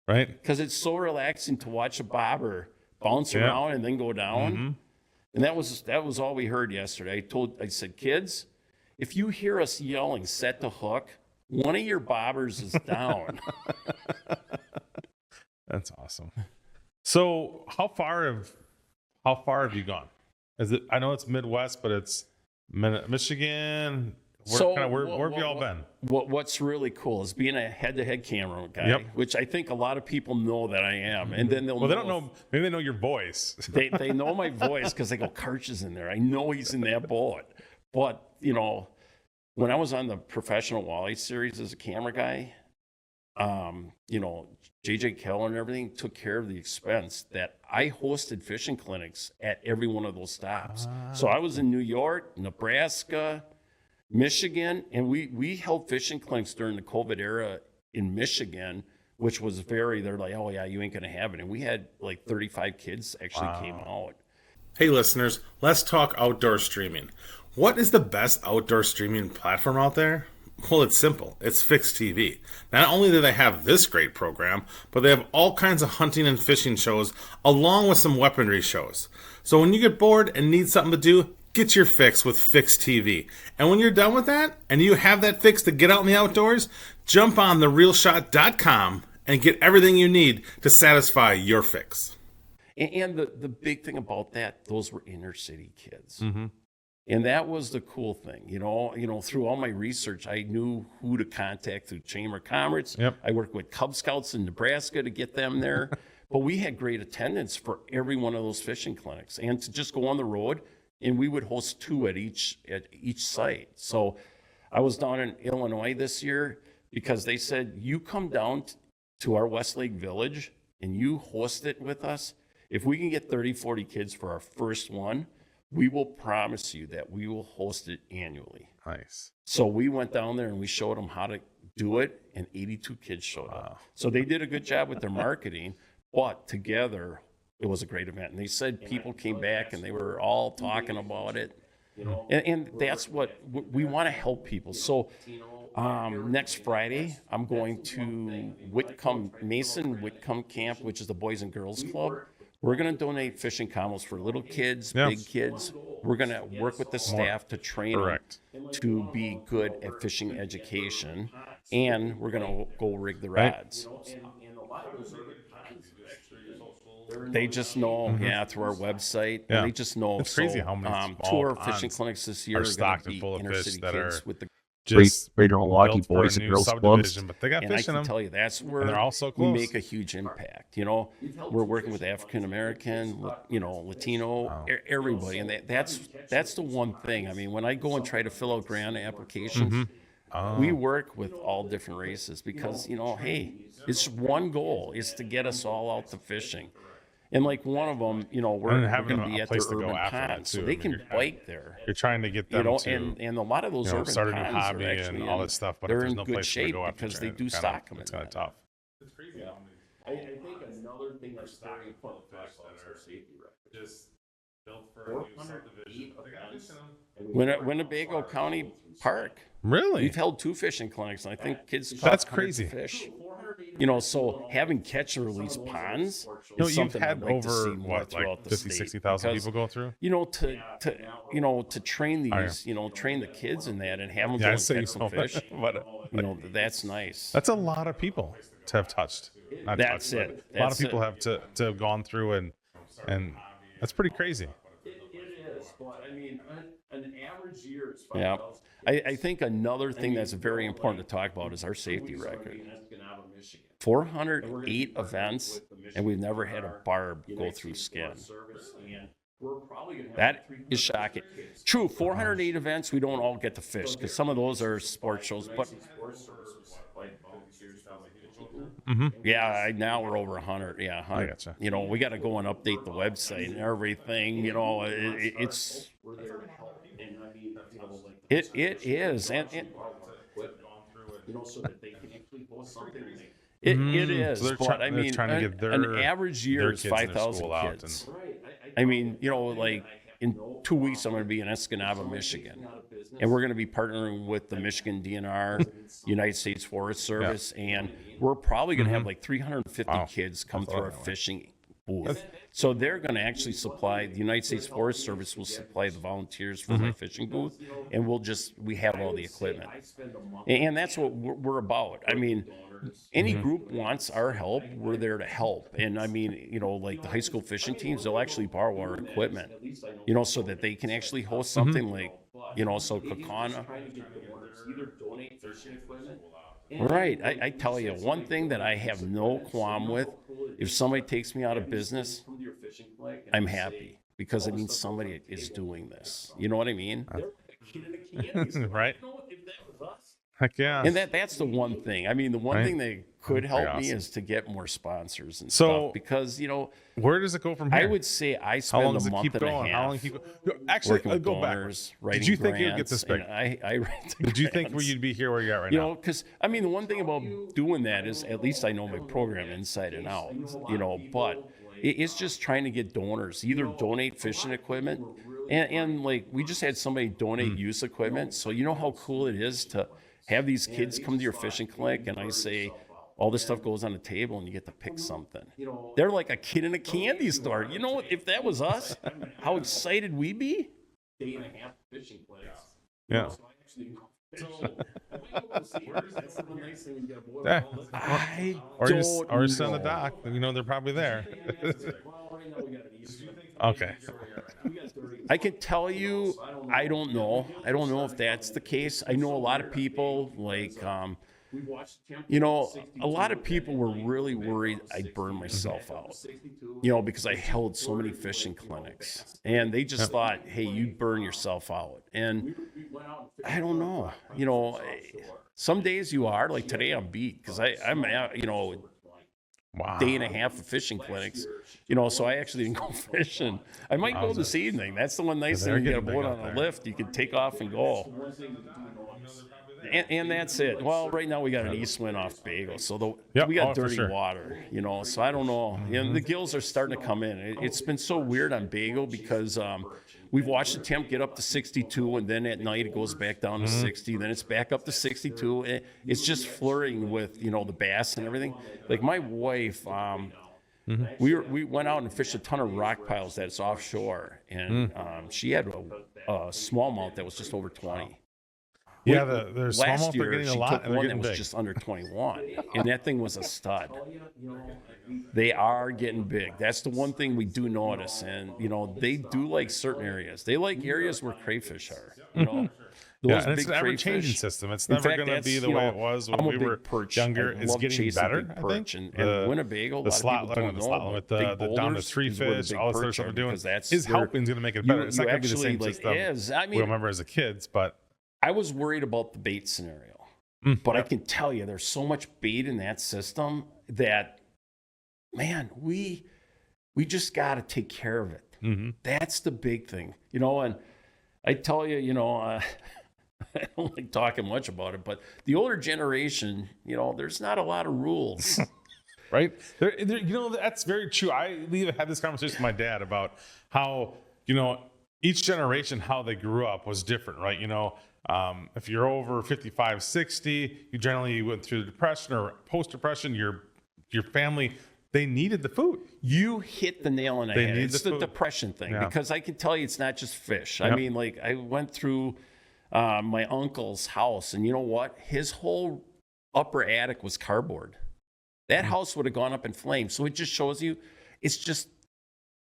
Right.
Because it's so relaxing to watch a bobber bounce around and then go down. And that was all we heard yesterday. I said, kids, if you hear us yelling, set the hook, one of your bobbers is down.
That's awesome. So how far have you gone? Is it? I know it's Midwest, but it's Michigan. Where have you all been?
What's really cool is being a head-to-head camera guy, which I think a lot of people know that I am, and then they don't know.
Maybe they know your voice.
they know my voice because they go, Karch is in there. I know he's in that boat. But you know, when I was on the Professional Walleye series as a camera guy, you know, JJ Keller and everything took care of the expense that I hosted fishing clinics at every one of those stops. So I was in New York, Nebraska, Michigan, and we held fishing clinics during the COVID era in Michigan, which was they're like, oh yeah, you ain't gonna have it. And we had like 35 kids actually came out.
Hey listeners, let's talk outdoor streaming. What is the best outdoor streaming platform out there? Well, it's simple. It's Fixed TV. Not only do they have this great program, but they have all kinds of hunting and fishing shows along with some weaponry shows. So when you get bored and need something to do, get your fix with Fixed TV. And when you're done with that, and you have that fix to get out in the outdoors, jump on therealshot.com and get everything you need to satisfy your fix.
And the big thing about that, those were inner city kids. And that was the cool thing. You know, through all my research, I knew who to contact through Chamber of Commerce. I worked with Cub Scouts in Nebraska to get them there. But we had great attendance for every one of those fishing clinics. And to just go on the road, and we would host 2 at each site. So I was down in Illinois this year because they said, you come down to our Westlake Village and you host it with us. If we can get 30, 40 kids for our first one, we will promise you that we will host it annually.
Nice.
So we went down there and we showed them how to do it, and 82 kids showed up. So they did a good job with their marketing. but together it was a great event. And they said people came back and they were all talking about it. And that's what we want to help people. So next Friday, I'm going to Mason Whitcomb Camp, which is the Boys and Girls Club. We're going to donate fishing combos for little kids, big kids. We're going to work with the staff to train them to be good at fishing education, and we're going to go rig the rods. They just know, through our website.
Yeah.
And they just know.
It's crazy how many
two of our fishing clinics this year
are
are going
stocked
to
and
be
full of
inner
fish
city
that
kids
are
with the
just
Greater Milwaukee
built for a
Boys and
new
Girls Clubs.
subdivision, but they got
And I
fish in
can
them.
tell you, that's where
And they're all so
we
close.
make a huge impact. You know, we're working with African American, Latino, everybody, and that's the one thing. I mean, when I go and try to fill out grant applications, we work with all different races because hey, it's one goal is to get us all out to fishing. And like one of them, we're
having
going to be
a
at their
place to go
urban
after that,
ponds, so
too.
they
I mean,
can
you're
bike there.
You're trying to get them to
And a lot of those urban
start a new
ponds
hobby
are
and
actually
all that stuff, but if
they're
there's
in
no
good
place to
shape
go after
because they
it,
do stock them.
it's kind of tough.
I think another thing that's very important to talk about is our safety record.
Just built for a new subdivision.
Winnebago County Park.
Really?
We've held 2 fishing clinics, and I think kids caught
That's
hundreds of
crazy.
fish. So having catch and release ponds is
You've
something
had
I'd like to see
over
more
what,
throughout
like
the
50,
state.
60,000
because,
people go through?
to train these, train the kids in that and have them go
Yeah, I
and
say
catch some fish.
but
That's nice.
that's a lot of people to have touched. Not
That's
touched,
it.
but a lot
That's
of people
it.
have to have gone through and that's pretty crazy.
It is, but I mean, an average year is 5,000. Yeah, I think another thing that's very important to talk about is our safety record. 408 events, and we've never had a barb go through skin. That is shocking. True, 408 events, we don't all get to fish because some of those are sports shows, but yeah, now we're over 100. Yeah, 100.
I gotcha.
We got to go and update the website and everything. It's it is, and so that they can actually post something. It is,
So they're
but I
they're
mean,
trying to get
an average year
their
is
kids in their
5,000
school out
kids. I mean, like in 2 weeks, I'm going to be in Escanaba, Michigan, and we're going to be partnering with the Michigan DNR, United States Forest Service, and we're probably going to have like 350 kids come through our fishing booth. So they're going to actually supply, the United States Forest Service will supply the volunteers for my fishing booth, and we have all the equipment. And that's what we're about. I mean, any group wants our help, we're there to help. And I mean, like the high school fishing teams, they'll actually borrow our equipment, so that they can actually host something like, so Kakana. Right. I tell you, one thing that I have no qualm with, if somebody takes me out of business, I'm happy because it means somebody is doing this. You know what I mean?
Right? Heck yeah.
And that's the one thing. I mean, the one thing that could help me is to get more sponsors and stuff because,
where does it go from here?
I would say I
How long
spend
does
a
it
month
keep
and
going?
a
How long
half
keep Actually,
working with
go
donors,
back.
writing
Did you think you'd get
grants,
this big?
and I write the
Did you think
grants.
you'd be here where you're at right now?
Because I mean, the one thing about doing that is at least I know my program inside and out. But it's just trying to get donors, either donate fishing equipment, and like we just had somebody donate use equipment. So you know how cool it is to have these kids come to your fishing clinic, and I say, all this stuff goes on the table, and you get to pick something. They're like a kid in a candy store. If that was us, how excited we'd be. Day and a half fishing place.
Yeah.
I
Or
don't
just on the
know.
dock. They're probably there. Okay.
I can tell you, I don't know. I don't know if that's the case. I know a lot of people, like, a lot of people were really worried I'd burn myself out, because I held so many fishing clinics. And they just thought, hey, you'd burn yourself out. And I don't know. Some days you are. Like today I'm beat because I'm
Wow.
day and a half of fishing clinics, so I actually didn't go fishing. I might go this evening. That's the one nice thing. You get a boat on a lift, you can take off and go. And that's it. Well, right now we got an east wind off Bagel, so
Yep.
we got
Oh, for
dirty
sure.
water, so I don't know. The gills are starting to come in. It's been so weird on Bagel because we've watched the temp get up to 62, and then at night it goes back down to 60. Then it's back up to 62. And it's just flirting with the bass and everything. Like my wife, we went out and fished a ton of rock piles that's offshore, and she had a smallmouth that was just over 20.
Yeah, there's
Last
smallmouth are
year,
getting a
she
lot,
took
and they're
one that
getting
was
big.
just under 21, and that thing was a stud. They are getting big. That's the one thing we do notice, and they do like certain areas. They like areas where crayfish are.
Yeah,
Those
and it's
big
an ever-changing
crayfish.
system. It's
In
never
fact,
going to be
that's,
the way it was when
I'm a
we
big
were
perch.
younger.
I
It's
love
getting
chasing
better,
big
I
perch.
think.
And Winnebago, a
the
lot
slot
of people
line,
don't
the slot
know,
line with
but
the
big
down to
boulders
3
is where the
fish,
big
all this other
perch
stuff
are,
we're doing
because that's
is
where
helping to make it better. It's not going to be the same
actually,
system
it is. I
we
mean,
remember as a kids, but
I was worried about the bait scenario, but I can tell you there's so much bait in that system that, man, we just got to take care of it. That's the big thing, and I tell you, I don't like talking much about it, but the older generation, there's not a lot of rules.
right? That's very true. I had this conversation with my dad about how, each generation, how they grew up was different, right? If you're over 55, 60, you generally went through the depression or post-depression, your family, they needed the food.
You hit the nail on the head.
need
It's
the
the
food.
depression thing,
Yeah.
because I can tell you it's not just fish. I
Yep.
mean, like I went through my uncle's house, and you know what? His whole upper attic was cardboard. That house would have gone up in flames. So it just shows you, it's just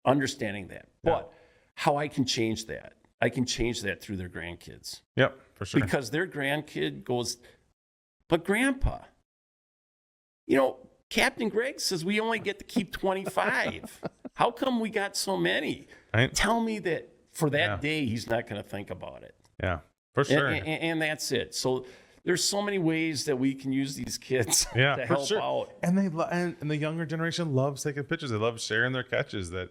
understanding that. But how I can change that, I can change that through their grandkids.
Yep, for sure.
Because their grandkid goes, but Grandpa, Captain Greg says we only get to keep 25. How come we got so many?
Right?
Tell me that for that day, he's not going to think about it.
Yeah, for sure.
And that's it. So there's so many ways that we can use these kids
Yeah,
to
for
help
sure.
out.
And and the younger generation loves taking pictures. They love sharing their catches. That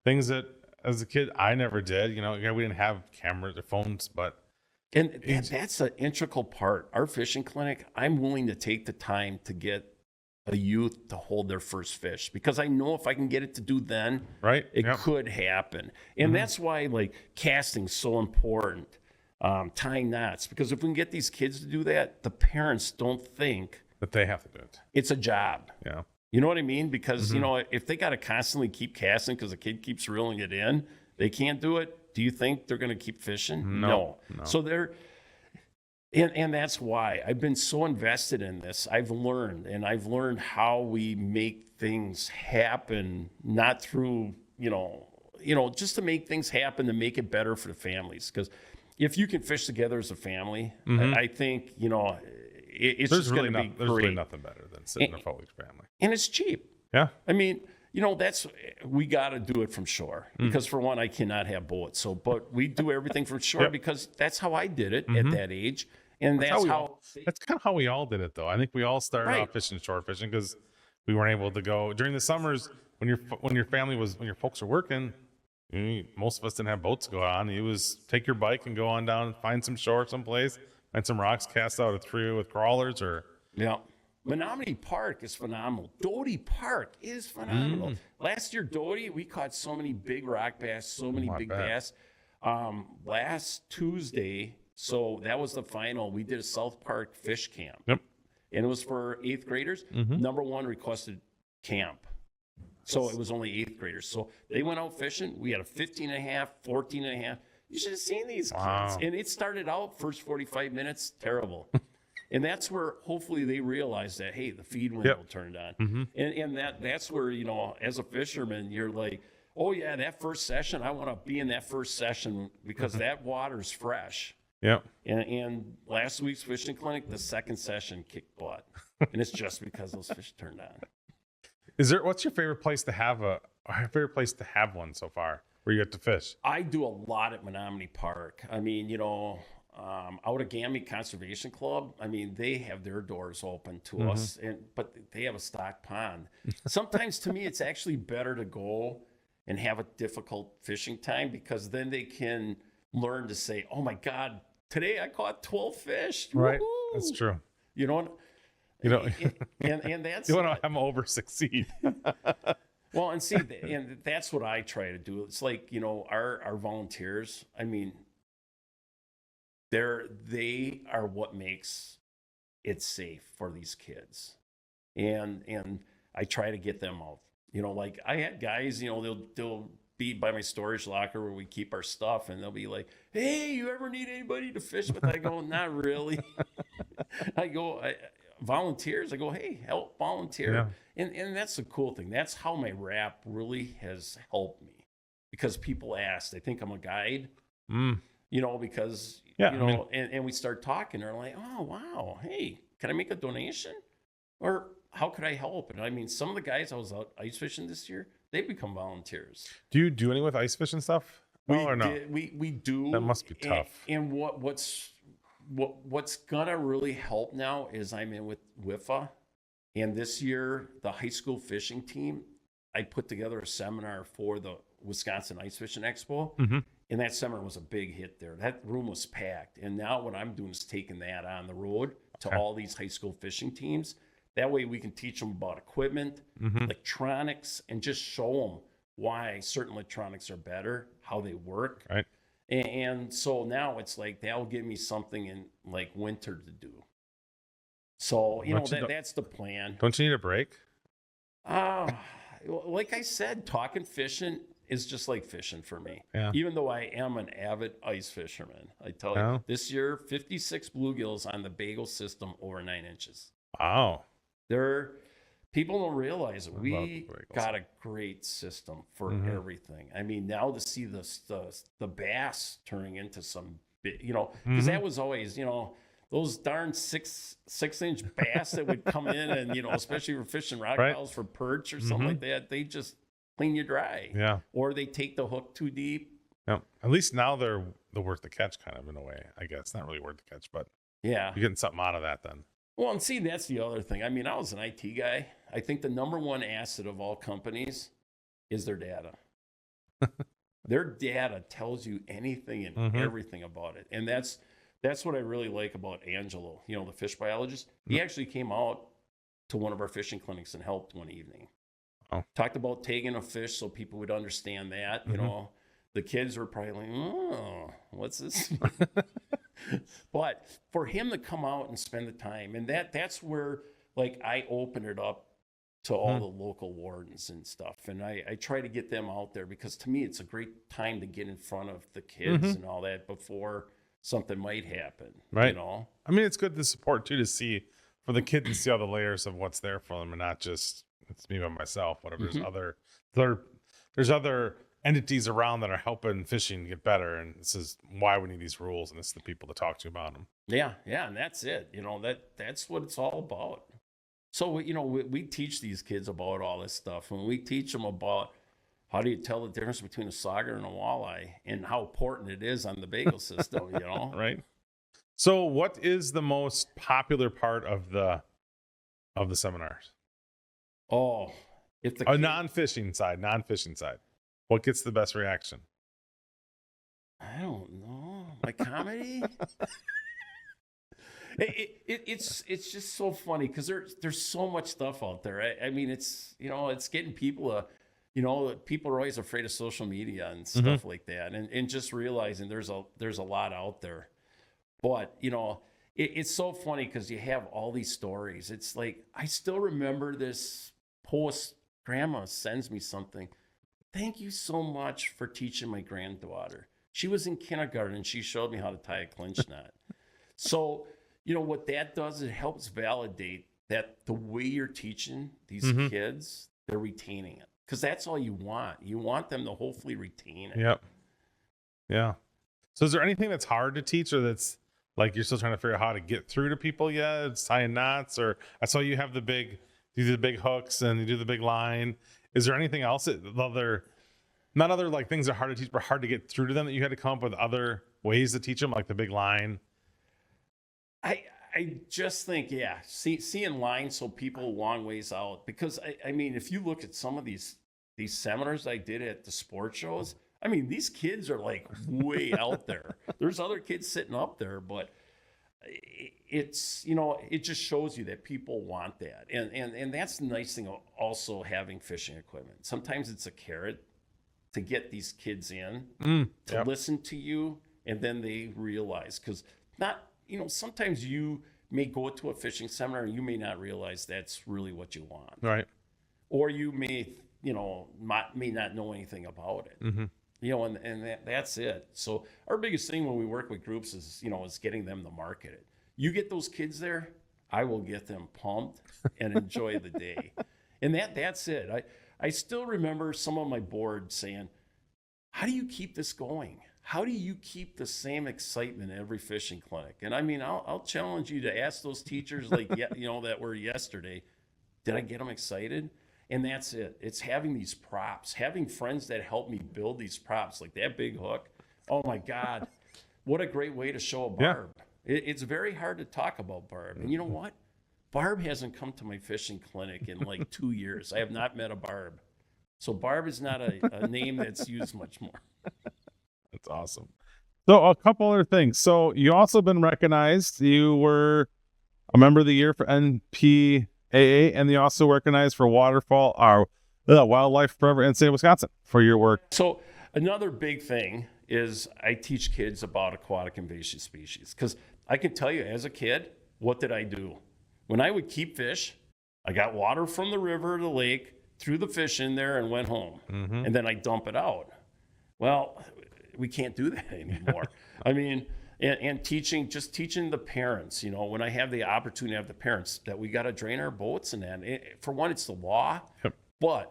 things that as a kid I never did. We didn't have cameras or phones, but
And that's an integral part. Our fishing clinic, I'm willing to take the time to get a youth to hold their first fish, because I know if I can get it to do then,
right,
it could happen. And that's why casting's so important. Tying knots, because if we can get these kids to do that, the parents don't think
that they have to do it.
it's a job.
Yeah.
You know what I mean? Because, if they got to constantly keep casting because the kid keeps reeling it in, they can't do it. Do you think they're going to keep fishing? No. So and that's why I've been so invested in this. I've learned how we make things happen, not through, just to make things happen, to make it better for the families. Because if you can fish together as a family, I think, it's
There's
just
really
going to be
there's
great.
really nothing better than sitting in a foliage family.
And it's cheap.
Yeah.
I mean, we got to do it from shore, because for one, I cannot have boats. But we do everything from shore because that's how I did it at that age. And that's how
that's kind of how we all did it, though. I think we all started off fishing shore fishing because we weren't able to go during the summers when your folks are working. Most of us didn't have boats to go on. It was take your bike and go on down, find some shore someplace, find some rocks, cast out a trio with crawlers or.
Yeah. Menominee Park is phenomenal. Doty Park is phenomenal. Last year, Doty, we caught so many big rock bass, so many big bass. Last Tuesday, so that was the final, we did a South Park fish camp.
Yep.
And it was for 8th graders. Number one requested camp. So it was only 8th graders. So they went out fishing. We had a 15 and a half, 14 and a half. You should have seen these kids. And it started out, first 45 minutes, terrible. And that's where hopefully they realize that, hey, the feed window turned on. And that's where, as a fisherman, you're like, oh, yeah, that first session, I want to be in that first session because that water's fresh.
Yeah.
And last week's fishing clinic, the second session kicked butt. And it's just because those fish turned on.
What's your favorite place to have one so far where you get to fish?
I do a lot at Menominee Park. I mean, out at Gammy Conservation Club, I mean, they have their doors open to us, but they have a stock pond. Sometimes to me, it's actually better to go and have a difficult fishing time, because then they can learn to say, oh my God, today I caught 12 fish.
Right.
Woo-hoo.
That's true.
You know,
You know,
and that's
you want to have them over succeed.
well, and see, and that's what I try to do. It's like, you know, our volunteers, I mean, they are what makes it safe for these kids. And I try to get them out. You know, like I had guys, you know, they'll be by my storage locker where we keep our stuff, and they'll be like, "Hey, you ever need anybody to fish with?" I go, "Not really." I go, volunteers. I go, "Hey, help volunteer." Yeah. And that's the cool thing. That's how my rap really has helped me, because people ask. They think I'm a guide. You know, because you know, and we start talking. They're like, "Oh, wow, hey, can I make a donation?" Or how could I help? And I mean, some of the guys I was out ice fishing this year, they become volunteers.
Do you do any with ice fishing stuff? Or no?
We do.
That must be tough.
And what's gonna really help now is I'm in with WIFA, and this year the high school fishing team, I put together a seminar for the Wisconsin Ice Fishing Expo, and that seminar was a big hit there. That room was packed, and now what I'm doing is taking that on the road to all these high school fishing teams. That way we can teach them about equipment, electronics, and just show them why certain electronics are better, how they work.
Right.
And so now it's like that'll give me something in like winter to do. So, you know, that's the plan.
Don't you need a break?
Like I said, talking fishing is just like fishing for me. Yeah. Even though I am an avid ice fisherman. I tell you, this year, 56 bluegills on the bagel system over 9 inches.
Wow.
People don't realize it. We got a great system for everything. I mean, now to see the bass turning into some, you know, because that was always, you know, those darn 6-inch bass that would come in, and you know, especially for fishing rock piles for perch or something like that, they just clean you dry. Yeah. Or they take the hook too deep.
Yeah. At least now they're worth the catch, kind of in a way. I guess not really worth the catch, but yeah, you're getting something out of that then.
Well, and see, that's the other thing. I mean, I was an IT guy. I think the number one asset of all companies is their data. Their data tells you anything and everything about it. And that's what I really like about Angelo, you know, the fish biologist. He actually came out to one of our fishing clinics and helped one evening. Oh. Talked about tagging a fish so people would understand that. You know, the kids were probably like, "Oh, what's this?" But for him to come out and spend the time, and that's where like I open it up to all the local wardens and stuff, and I try to get them out there, because to me it's a great time to get in front of the kids and all that before something might happen. Right. You know,
I mean, it's good to support too, to see for the kids to see all the layers of what's there for them, and not just it's me by myself. Whatever. There's other entities around that are helping fishing get better, and this is why we need these rules, and this is the people to talk to about them.
Yeah, and that's it. You know, that's what it's all about. So, you know, we teach these kids about all this stuff, and we teach them about how do you tell the difference between a sauger and a walleye, and how important it is on the bagel system. You know,
right? So, what is the most popular part of the seminars?
Oh, if the
non-fishing side. What gets the best reaction?
I don't know. My comedy? It's just so funny, because there's so much stuff out there. I mean, it's, you know, it's getting people you know, people are always afraid of social media and stuff like that, and just realizing there's a lot out there. But you know, it's so funny because you have all these stories. It's like, I still remember this post. Grandma sends me something. "Thank you so much for teaching my granddaughter. She was in kindergarten and she showed me how to tie a clinch knot." So, you know, what that does, it helps validate that the way you're teaching these kids, they're retaining it. Because that's all you want. You want them to hopefully retain it.
Yep. Yeah. So is there anything that's hard to teach, or that's like you're still trying to figure out how to get through to people yet? It's tying knots, or I saw you have you do the big hooks and you do the big line. Is there anything else not other like things that are hard to teach, but hard to get through to them, that you had to come up with other ways to teach them, like the big line?
I just think, yeah, seeing lines so people a long ways out. Because I mean, if you look at some of these seminars I did at the sport shows, I mean, these kids are like way out there. There's other kids sitting up there, but it's, it just shows you that people want that. And that's the nice thing of also having fishing equipment. Sometimes it's a carrot to get these kids in to listen to you, and then they realize, because sometimes you may go to a fishing seminar and you may not realize that's really what you want.
Right.
Or you may, may not know anything about it.
Mm-hmm.
And that's it. So our biggest thing when we work with groups is, is getting them to market it. You get those kids there, I will get them pumped and enjoy the day. And that's it. I still remember some of my board saying, how do you keep this going? How do you keep the same excitement at every fishing clinic? And I mean, I'll challenge you to ask those teachers that were yesterday, did I get them excited? And that's it. It's having these props, having friends that help me build these props, like that big hook. Oh my God, what a great way to show a barb. Yeah. It's very hard to talk about barb. And you know what? Barb hasn't come to my fishing clinic in like 2 years. I have not met a barb. So barb is not a name that's used much more.
That's awesome. So a couple other things. So you also been recognized. You were a member of the year for NPAA, and you also recognized for Wildlife Forever in state of Wisconsin for your work.
So another big thing is I teach kids about aquatic invasive species, because I can tell you as a kid, what did I do? When I would keep fish, I got water from the river or the lake, threw the fish in there and went home. Mm-hmm. And then I dump it out. Well, we can't do that anymore. I mean, and teaching the parents, when I have the opportunity to have the parents, that we got to drain our boats and that. For one, it's the law, but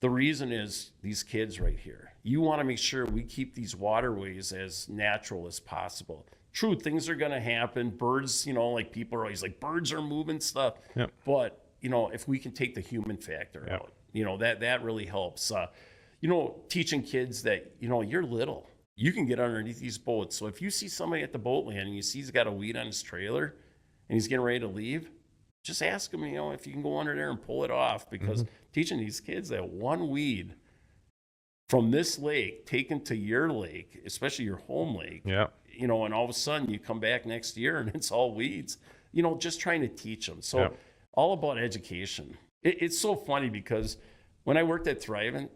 the reason is these kids right here. You want to make sure we keep these waterways as natural as possible. True, things are going to happen. Birds, like people are always like, birds are moving stuff. Yep. But, if we can take the human factor out, that really helps. Teaching kids that, you're little. You can get underneath these boats. So if you see somebody at the boat landing, you see he's got a weed on his trailer and he's getting ready to leave, just ask him, if you can go under there and pull it off, because teaching these kids that one weed from this lake taken to your lake, especially your home lake, and all of a sudden you come back next year and it's all weeds, just trying to teach them. So all about education. It's so funny because when I worked at Thrivent,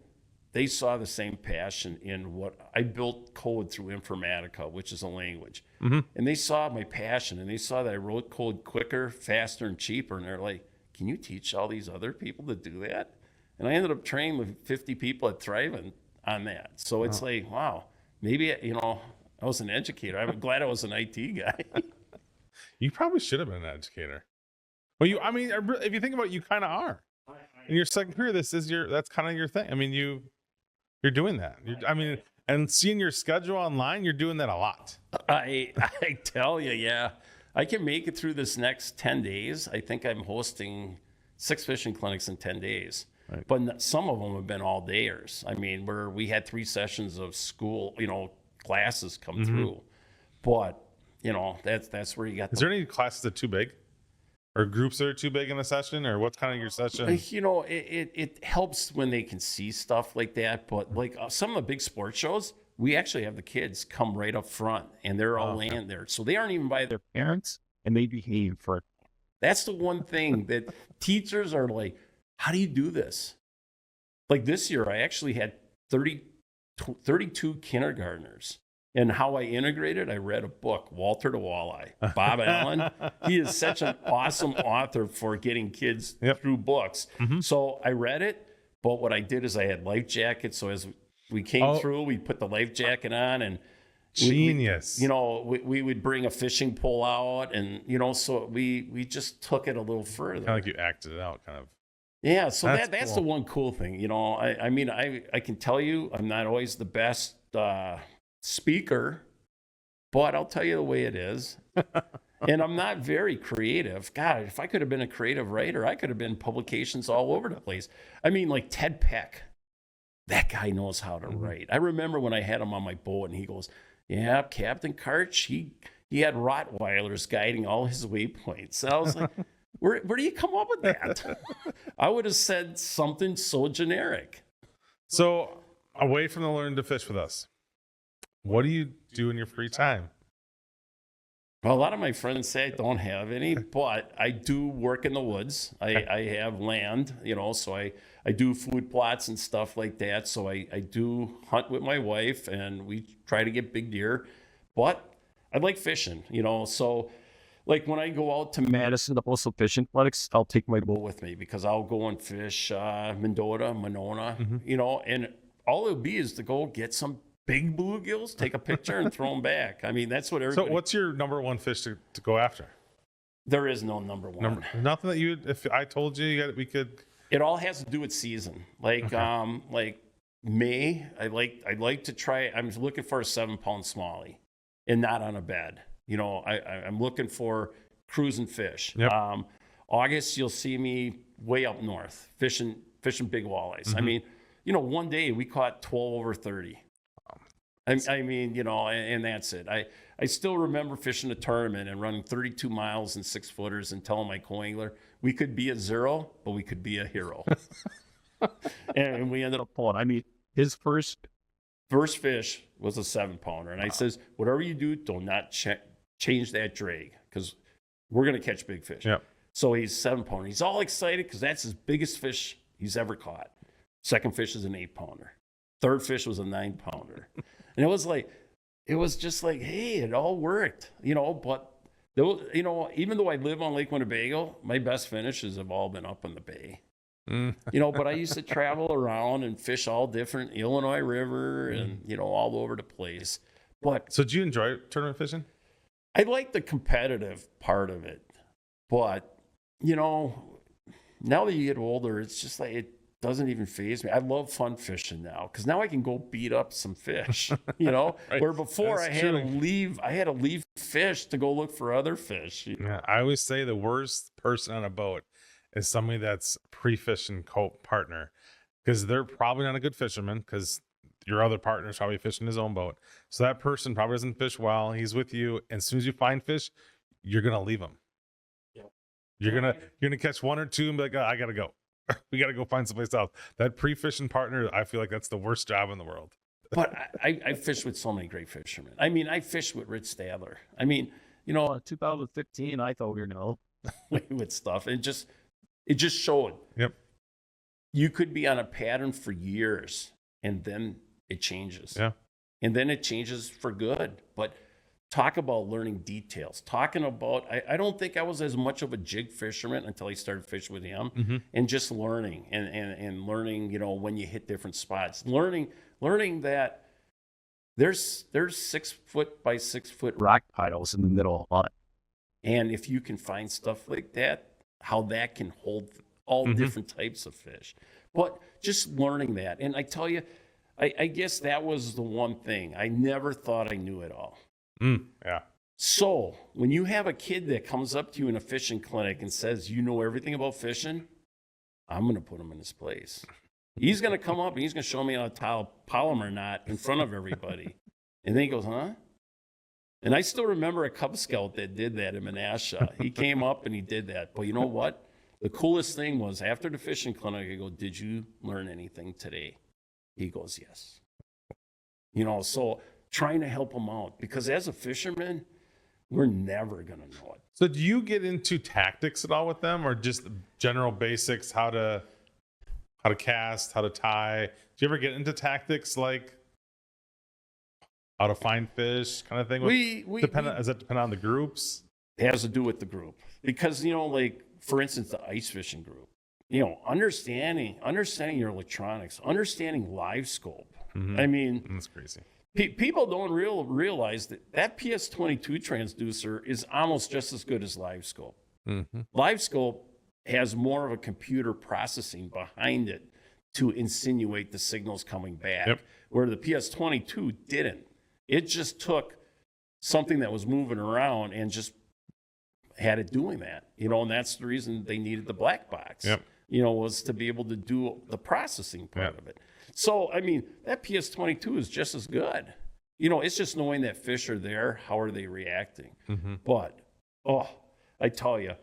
they saw the same passion in what I built code through Informatica, which is a language. Mm-hmm. And they saw my passion, and they saw that I wrote code quicker, faster, and cheaper. And they're like, can you teach all these other people to do that? And I ended up training with 50 people at Thrivent on that. So it's like, wow, maybe, I was an educator. I'm glad I was an IT guy.
You probably should have been an educator. Well, if you think about it, you kind of are. In your second career, that's kind of your thing. I mean, you're doing that. And seeing your schedule online, you're doing that a lot.
I tell you, yeah. I can make it through this next 10 days. I think I'm hosting 6 fishing clinics in 10 days. Right. But some of them have been all dayers. I mean, we had 3 sessions of school, classes come through. But, that's where you got.
Is there any classes that are too big? Or groups that are too big in a session? Or what's kind of your session?
It helps when they can see stuff like that. But like some of the big sports shows, we actually have the kids come right up front and they're all laying there. So they aren't even by their parents and they behave for it. That's the one thing that teachers are like, how do you do this? Like this year, I actually had 32 kindergartners. And how I integrated, I read a book, Walter the Walleye, Bob Allen. He is such an awesome author for getting kids through books. Mm-hmm. So I read it, but what I did is I had life jackets. So as we came through, we put the life jacket on and
genius.
We would bring a fishing pole out and, so we just took it a little further.
Kind of like you acted it out, kind of.
Yeah, so that's cool. The one cool thing. I can tell you I'm not always the best speaker, but I'll tell you the way it is. And I'm not very creative. God, if I could have been a creative writer, I could have been publications all over the place. I mean, like Ted Peck, that guy knows how to write. I remember when I had him on my boat and he goes, yeah, Captain Karch, he had Rottweilers guiding all his waypoints. And I was like, where do you come up with that? I would have said something so generic.
So away from the learn to fish with us, what do you do in your free time?
Well, a lot of my friends say I don't have any, but I do work in the woods. I have land, so I do food plots and stuff like that. So I do hunt with my wife, and we try to get big deer. But I like fishing, so like when I go out to Madison, the postal fishing clinics, I'll take my boat with me because I'll go and fish Mendota, Monona, and all it'll be is to go get some big bluegills, take a picture, and throw them back. I mean, that's what everybody...
So what's your number one fish to go after?
There is no number one.
Nothing that if I told you we could...
It all has to do with season. Like May, I like to try... I'm looking for a 7-pound smallie and not on a bed. I'm looking for cruising fish.
Yep.
August, you'll see me way up north fishing big walleyes. I mean, one day we caught 12 over 30. I mean, and that's it. I still remember fishing a tournament and running 32 miles in 6-footers and telling my co-angler, we could be a 0, but we could be a hero. And we ended up pulling. I mean, his first fish was a 7-pounder. And I says, whatever you do not change that drag because we're going to catch big fish.
Yep.
So he's 7-pounder. He's all excited because that's his biggest fish he's ever caught. Second fish is an 8-pounder. Third fish was a 9-pounder. And it was just like, hey, it all worked, but even though I live on Lake Winnebago, my best finishes have all been up in the bay, but I used to travel around and fish all different Illinois River and, all over the place. But
so do you enjoy tournament fishing?
I like the competitive part of it, but, now that you get older, it's just like, it doesn't even faze me. I love fun fishing now because now I can go beat up some fish, right. Where before I had to leave fish to go look for other fish.
Yeah, I always say the worst person on a boat is somebody that's pre-fishing partner because they're probably not a good fisherman because your other partner is probably fishing his own boat. So that person probably doesn't fish well. He's with you, and as soon as you find fish, you're gonna leave them.
Yep.
You're gonna catch one or two and be like, oh, I gotta go. We got to go find someplace else. That pre-fishing partner, I feel like that's the worst job in the world.
But I fished with so many great fishermen. I mean, I fished with Rich Stadler. I mean, 2015, I thought we were going to with stuff. It just showed.
Yep.
You could be on a pattern for years, and then it changes.
Yeah.
And then it changes for good. But talk about learning details. Talking about, I don't think I was as much of a jig fisherman until I started fishing with him, and just learning and learning, when you hit different spots, learning that there's 6-foot by 6-foot rock piles in the middle of it. And if you can find stuff like that, how that can hold all different types of fish, but just learning that. And I tell you, I guess that was the one thing. I never thought I knew it all.
Yeah.
So when you have a kid that comes up to you in a fishing clinic and says, you know everything about fishing, I'm going to put him in his place. He's going to come up and he's going to show me how to tie a polymer knot in front of everybody. And then he goes, huh? And I still remember a Cub Scout that did that in Menasha. He came up and he did that. But you know what? The coolest thing was after the fishing clinic, I go, did you learn anything today? He goes, yes. So trying to help them out because as a fisherman, we're never going to know it.
So do you get into tactics at all with them or just general basics, how to cast, how to tie? Do you ever get into tactics like how to find fish kind of thing? Does that depend on the groups?
It has to do with the group because, like for instance, the ice fishing group, understanding your electronics, understanding live scope. I mean,
that's crazy.
People don't realize that PS22 transducer is almost just as good as LiveScope. LiveScope has more of a computer processing behind it to insinuate the signals coming back, where the PS22 didn't. It just took something that was moving around and just had it doing that, and that's the reason they needed the black box, was to be able to do the processing part of it. So, I mean, that PS22 is just as good. It's just knowing that fish are there. How are they reacting? But, I tell you,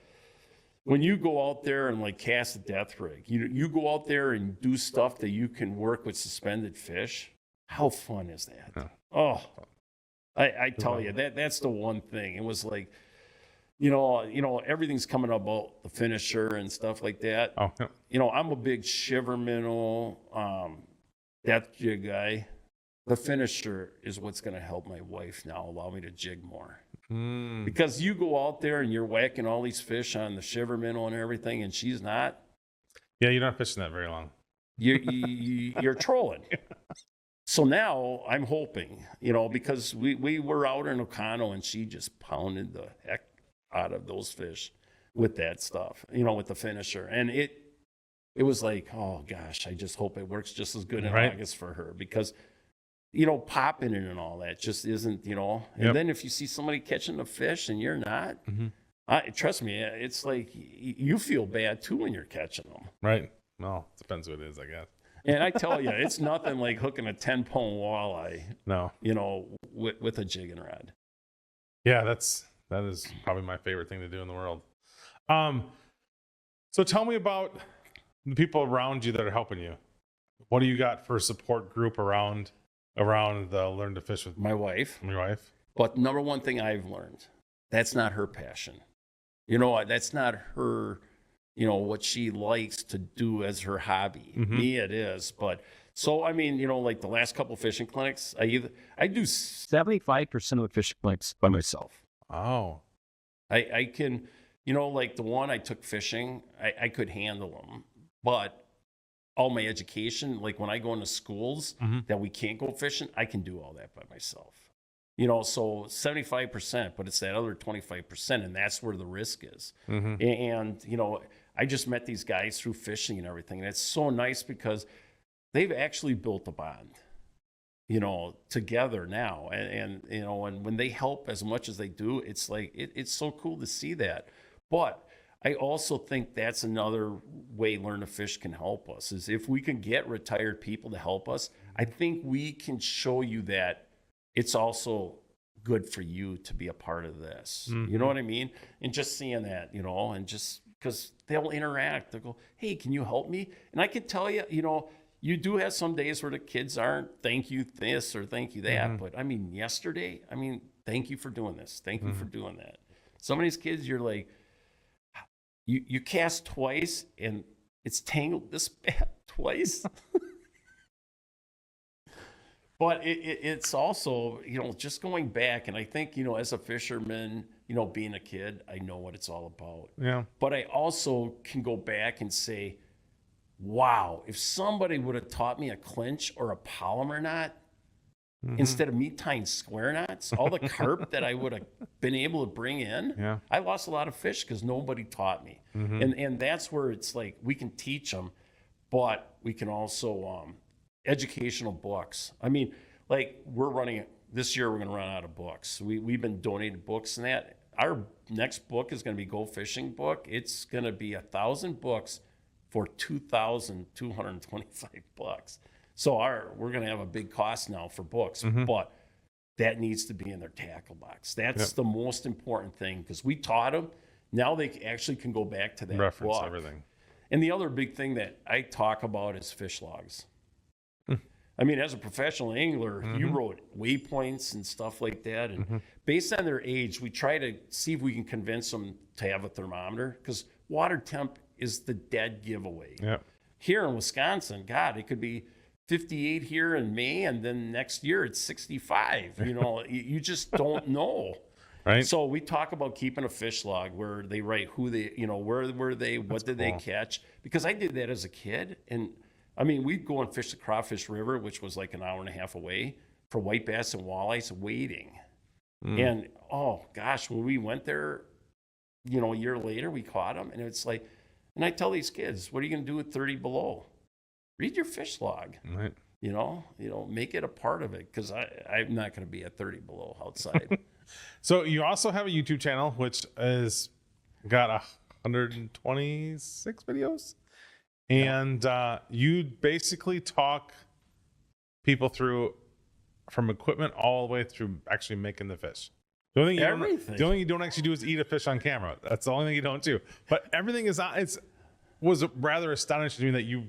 when you go out there and like cast a death rig, you go out there and do stuff that you can work with suspended fish. How fun is that?
Yeah.
Oh, I tell you, that's the one thing. It was like, everything's coming about the finisher and stuff like that.
Oh, yeah.
I'm a big shiver minnow, death jig guy. The finisher is what's going to help my wife now allow me to jig more. Because you go out there and you're whacking all these fish on the shiver minnow and everything, and she's not.
Yeah, you're not fishing that very long.
You're trolling. So now I'm hoping, because we were out in Ocano and she just pounded the heck out of those fish with that stuff, with the finisher. And it was like, oh gosh, I just hope it works just as good in August for her, because popping it and all that just isn't, and then if you see somebody catching a fish and you're not, trust me, it's like you feel bad too when you're catching them.
Right. Well, depends what it is, I guess.
And I tell you, it's nothing like hooking a 10-pound walleye,
No.
with a jigging rod.
Yeah, that is probably my favorite thing to do in the world. So tell me about the people around you that are helping you. What do you got for a support group around the Learn to Fish with
My wife.
your wife?
But number one thing I've learned, that's not her passion. That's not her, what she likes to do as her hobby. Me, it is. But so, I mean, like the last couple fishing clinics, I do 75% of the fishing clinics by myself.
Oh.
I can, like the one I took fishing, I could handle them. But all my education, like when I go into schools that we can't go fishing, I can do all that by myself. So 75%, but it's that other 25%, and that's where the risk is. And, I just met these guys through fishing and everything. And it's so nice because they've actually built a bond, together now. And when they help as much as they do, it's like, it's so cool to see that. But I also think that's another way Learn to Fish can help us, is if we can get retired people to help us, I think we can show you that it's also good for you to be a part of this. You know what I mean? And just seeing that, and just because they'll interact, they'll go, hey, can you help me? And I can tell you, you do have some days where the kids aren't, thank you this or thank you that. But I mean, yesterday, thank you for doing this. Thank you for doing that. Some of these kids, you're like, you cast twice and it's tangled this bad twice. But it's also, just going back, and I think, as a fisherman, being a kid, I know what it's all about.
Yeah.
But I also can go back and say, wow, if somebody would have taught me a clinch or a polymer knot, instead of me tying square knots, all the carp that I would have been able to bring in, I lost a lot of fish because nobody taught me. And that's where it's like we can teach them, but we can also educational books. We're running this year. We're going to run out of books. We've been donating books and that. Our next book is going to be Go Fishing book. It's going to be 1,000 books for $2,225. So we're going to have a big cost now for books, but that needs to be in their tackle box. That's the most important thing, because we taught them. Now they actually can go back to that
reference
book.
Everything.
And the other big thing that I talk about is fish logs. As a professional angler, you wrote waypoints and stuff like that. And based on their age, we try to see if we can convince them to have a thermometer, because water temp is the dead giveaway.
Yeah.
Here in Wisconsin, God, it could be 58 here in May, and then next year it's 65. You just don't know.
Right.
So we talk about keeping a fish log where they write who they, where were they, what did they catch? Because I did that as a kid. And we'd go and fish the Crawfish River, which was like an hour and a half away, for white bass and walleyes waiting. And oh gosh, when we went there, a year later, we caught them. And it's like, and I tell these kids, what are you going to do with 30 below? Read your fish log.
Right.
Make it a part of it, because I'm not going to be at 30 below outside.
So you also have a YouTube channel, which has got 126 videos. And you basically talk people through from equipment all the way through actually making the fish. The only thing
Everything.
the only thing you don't actually do is eat a fish on camera. That's the only thing you don't do. But everything is was rather astonishing to me that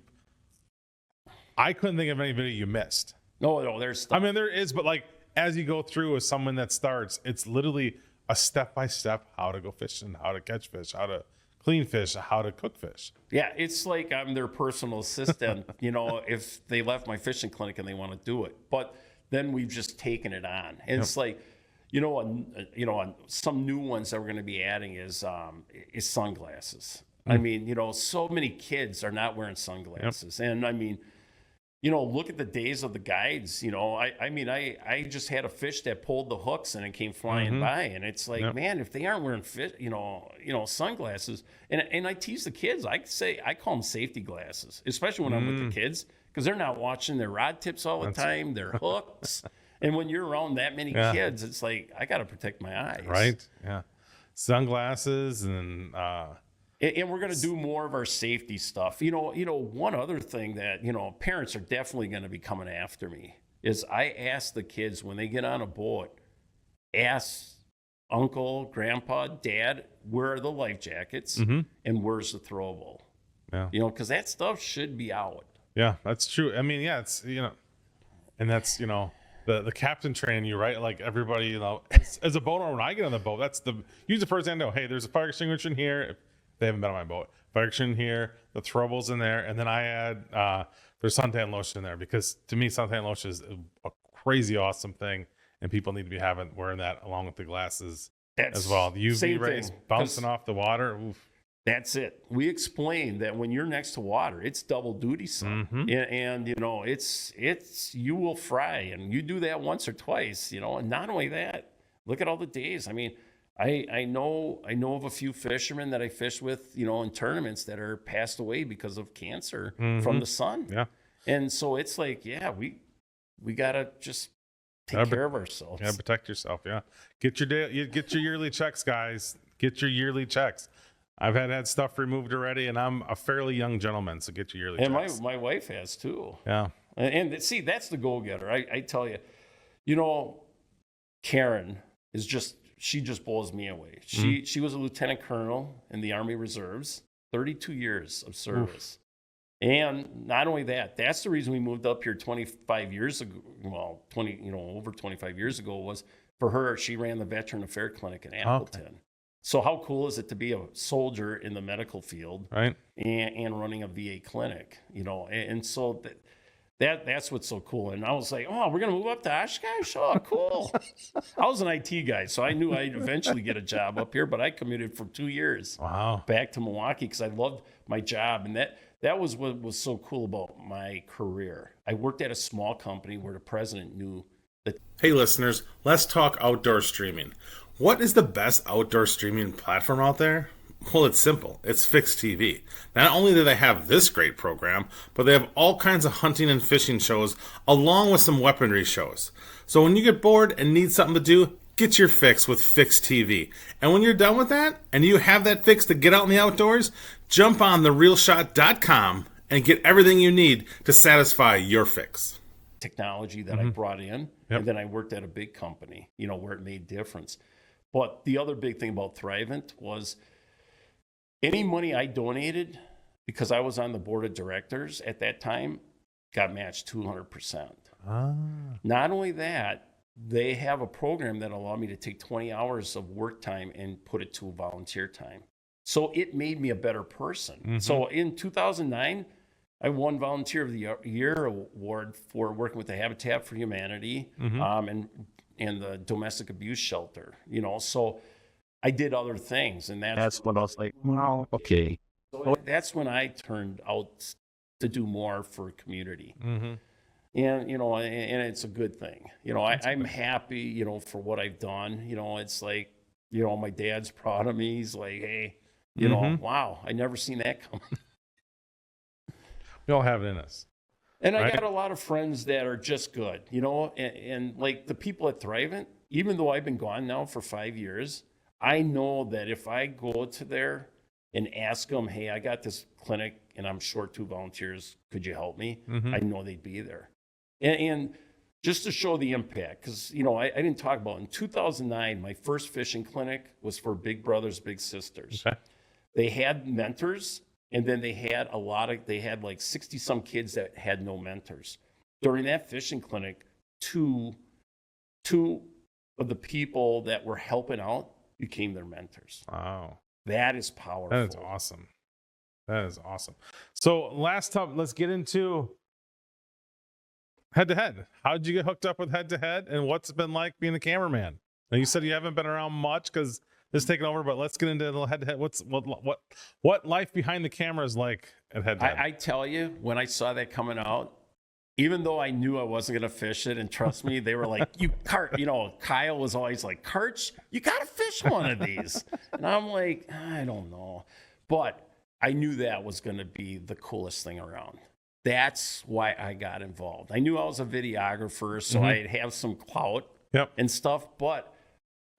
I couldn't think of any video you missed.
No, there's stuff.
I mean, there is, but like as you go through as someone that starts, it's literally a step-by-step how to go fishing, how to catch fish, how to clean fish, how to cook fish.
Yeah, it's like I'm their personal assistant, if they left my fishing clinic and they want to do it. But then we've just taken it on. And it's like, some new ones that we're going to be adding is sunglasses. I mean, so many kids are not wearing sunglasses. And I mean, look at the days of the guides. I just had a fish that pulled the hooks and it came flying by, and it's like, man, if they aren't wearing sunglasses, and I tease the kids, I call them safety glasses, especially when I'm with the kids, because they're not watching their rod tips all the time, their hooks, and when you're around that many kids, it's like I got to protect my eyes,
right? Yeah, sunglasses and.
And we're going to do more of our safety stuff. One other thing that, parents are definitely going to be coming after me is I ask the kids when they get on a boat, ask uncle, grandpa, dad, where are the life jackets and where's the throwable?
Yeah.
Because that stuff should be out.
Yeah, that's true. I mean, yeah, it's, and that's, the captain training you, right? Like everybody, as a boat owner, when I get on the boat, use the first thing I know. Hey, there's a fire extinguisher in here. If they haven't been on my boat. Fire extinguisher in here, the throwables in there, and then I add there's suntan lotion in there, because to me suntan lotion is a crazy awesome thing, and people need to be wearing that along with the glasses as well. The UV rays bouncing off the water. Oof.
That's it. We explained that when you're next to water, it's double duty, son. And it's you will fry, and you do that once or twice, and not only that, look at all the days. I mean, I know of a few fishermen that I fish with, in tournaments that are passed away because of cancer from the sun.
Yeah.
And so it's like, we gotta just take care of ourselves.
Yeah, protect yourself. Yeah. Get your yearly checks, guys. Get your yearly checks. I've had stuff removed already, and I'm a fairly young gentleman, so get your yearly checks.
And my wife has too.
Yeah.
And see, that's the go-getter. I tell you, Karen is she just blows me away. She was a lieutenant colonel in the Army Reserves, 32 years of service. Oof. And not only that, that's the reason we moved up here 25 years ago. Well, over 25 years ago was for her. She ran the Veteran Affairs Clinic in Appleton. Okay. So how cool is it to be a soldier in the medical field, right? And running a VA clinic, and so that's what's so cool. And I was like, oh, we're going to move up to Oshkosh? Oh, cool. I was an IT guy, so I knew I'd eventually get a job up here, but I commuted for 2 years back to Milwaukee because I loved my job. And that was what was so cool about my career. I worked at a small company where the president knew that.
Hey, listeners, let's talk outdoor streaming. What is the best outdoor streaming platform out there? Well, it's simple. It's Fix TV. Not only do they have this great program, but they have all kinds of hunting and fishing shows along with some weaponry shows. So when you get bored and need something to do, get your fix with Fix TV. And when you're done with that and you have that fix to get out in the outdoors, jump on therealshot.com and get everything you need to satisfy your fix.
Technology that I brought in, and then I worked at a big company, where it made difference. But the other big thing about Thrivent was any money I donated, because I was on the board of directors at that time, got matched 200%. Not only that, they have a program that allowed me to take 20 hours of work time and put it to volunteer time. So it made me a better person. So in 2009, I won Volunteer of the Year award for working with the Habitat for Humanity and the domestic abuse shelter. So I did other things, and that's
when I was like, wow, okay.
So that's when I turned out to do more for community. And and it's a good thing. I'm happy, for what I've done. It's like, my dad's proud of me. He's like, hey, wow, I never seen that coming.
We all have it in us.
And I got a lot of friends that are just good, and like the people at Thrivent, even though I've been gone now for 5 years, I know that if I go to there and ask them, hey, I got this clinic and I'm short 2 volunteers, could you help me? I know they'd be there. And just to show the impact. Because, I didn't talk about it. In 2009, my first fishing clinic was for Big Brothers, Big Sisters.
Okay.
They had mentors, and then they had like 60 some kids that had no mentors. During that fishing clinic, two of the people that were helping out became their mentors.
Wow.
That is powerful.
That is awesome. That is awesome. So last time, let's get into head-to-head. How did you get hooked up with head-to-head, and what's it been like being a cameraman? Now, you said you haven't been around much because this is taking over, but let's get into the head-to-head. What life behind the camera is like at head-to-head?
I tell you, when I saw that coming out, even though I knew I wasn't going to fish it, and trust me, they were like, Kyle was always like, Karch, you got to fish one of these. And I'm like, I don't know. But I knew that was going to be the coolest thing around. That's why I got involved. I knew I was a videographer, so I'd have some clout and stuff. But,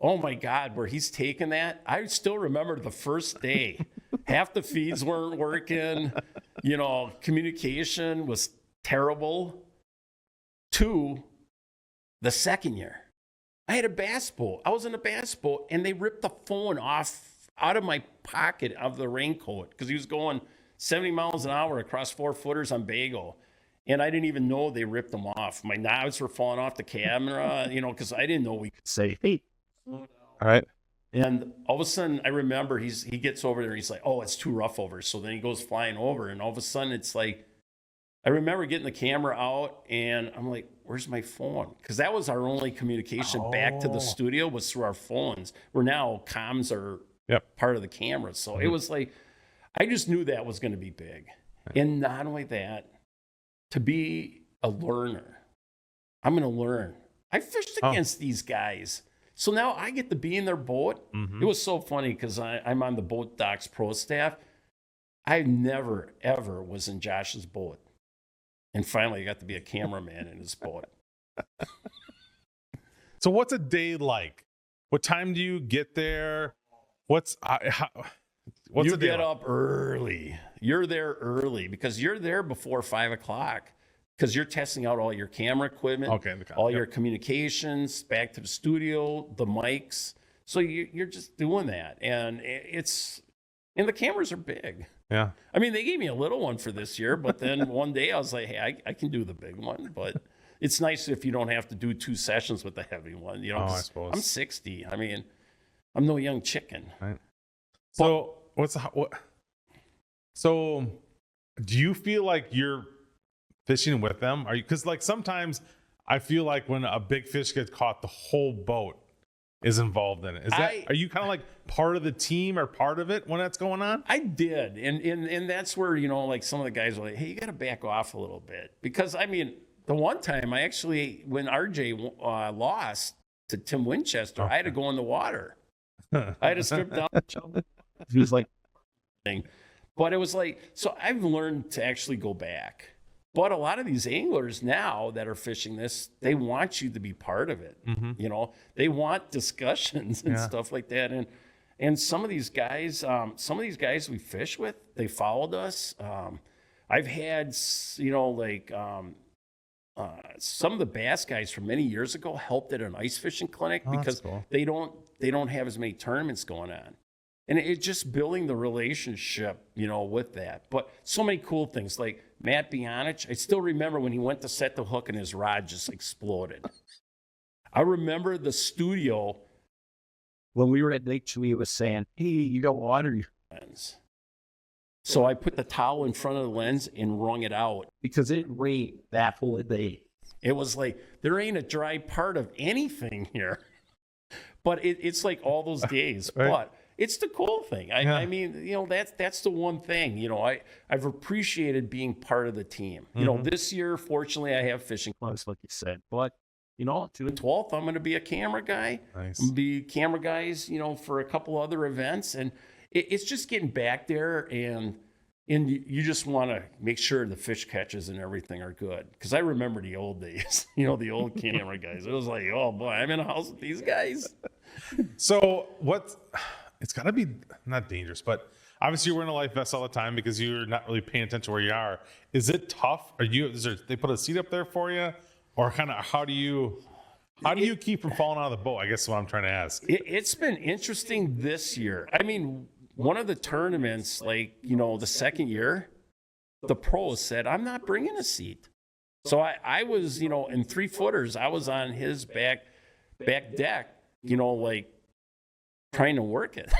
oh my God, where he's taking that, I still remember the first day. Half the feeds weren't working. Communication was terrible. 2, the second year, I had a bass boat. I was in a bass boat, and they ripped the phone out of my pocket of the raincoat because he was going 70 miles an hour across 4-footers on Bago. And I didn't even know they ripped them off. My knives were falling off the camera, because I didn't know we could
Say, hey. All right.
And all of a sudden, I remember he gets over there. He's like, oh, it's too rough over. So then he goes flying over. And all of a sudden, it's like, I remember getting the camera out, and I'm like, where's my phone? Because that was our only communication back to the studio was through our phones, where now comms are part of the camera. So it was like, I just knew that was going to be big. And not only that, to be a learner, I'm going to learn. I fished against these guys. So now I get to be in their boat. It was so funny because I'm on the Boat Docks Pro staff. I never, ever was in Josh's boat. And finally, I got to be a cameraman in his boat.
So what's a day like? What time do you get there? What's
you get up early. You're there early because you're there before 5 o'clock because you're testing out all your camera equipment, all your communications, back to the studio, the mics. So you're just doing that. And the cameras are big.
Yeah.
I mean, they gave me a little one for this year, but then one day I was like, hey, I can do the big one. But it's nice if you don't have to do 2 sessions with the heavy one.
I suppose.
I'm 60. I mean, I'm no young chicken.
Right. So So do you feel like you're fishing with them? Are you, because like sometimes I feel like when a big fish gets caught, the whole boat is involved in it. Are you kind of like part of the team or part of it when that's going on?
I did. And that's where, like some of the guys were like, hey, you got to back off a little bit. Because I mean, the one time when RJ lost to Tim Winchester, I had to go in the water. I had to strip down.
He was like,
but it was like, so I've learned to actually go back. But a lot of these anglers now that are fishing this, they want you to be part of it. They want discussions and stuff like that. And some of these guys we fish with, they followed us. I've had, some of the bass guys from many years ago helped at an ice fishing clinic because
cool.
they don't have as many tournaments going on. And it's just building the relationship, with that. But so many cool things like Matt Bianich. I still remember when he went to set the hook and his rod just exploded. I remember the studio.
When we were at Lake Chewy, it was saying, hey, you got water.
Lens. So I put the towel in front of the lens and wrung it out.
Because it rained that whole day.
It was like, there ain't a dry part of anything here. But it's like all those days.
Right.
But it's the cool thing. I mean, that's the one thing. I've appreciated being part of the team. This year, fortunately, I have fishing
clubs, like you said. But, to
the 12th, I'm going to be a camera guy.
Nice.
I'm going to be camera guys, for a couple other events. And it's just getting back there. And you just want to make sure the fish catches and everything are good. Because I remember the old days, the old camera guys. It was like, oh, boy, I'm in a house with these guys.
So it's got to be not dangerous, but obviously you're wearing a life vest all the time because you're not really paying attention where you are. Is it tough? They put a seat up there for you? or kind of how do you keep from falling out of the boat? I guess is what I'm trying to ask.
It's been interesting this year. I mean, one of the tournaments, like, the second year, the pros said, I'm not bringing a seat. So I was, in 3-footers, I was on his back deck, like trying to work it.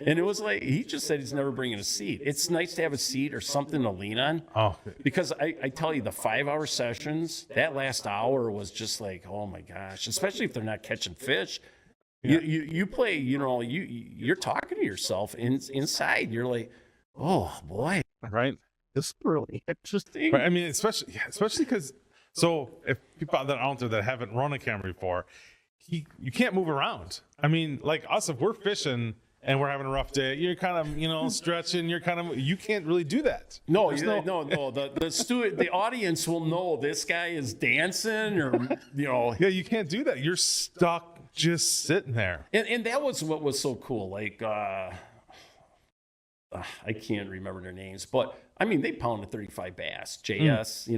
And it was like, he just said he's never bringing a seat. It's nice to have a seat or something to lean on.
Oh,
because I tell you, the 5-hour sessions, that last hour was just like, oh my gosh, especially if they're not catching fish. Yeah. You play, you're talking to yourself inside. You're like, oh boy.
Right. It's really interesting.
Right. I mean, especially because, so if people that are out there that haven't run a camera before, you can't move around. I mean, like us, if we're fishing and we're having a rough day, you're kind of, stretching, you can't really do that.
No. The audience will know this guy is dancing or,
Yeah, you can't do that. You're stuck just sitting there.
And that was what was so cool. Like, I can't remember their names, but I mean, they pounded 35 bass, JS,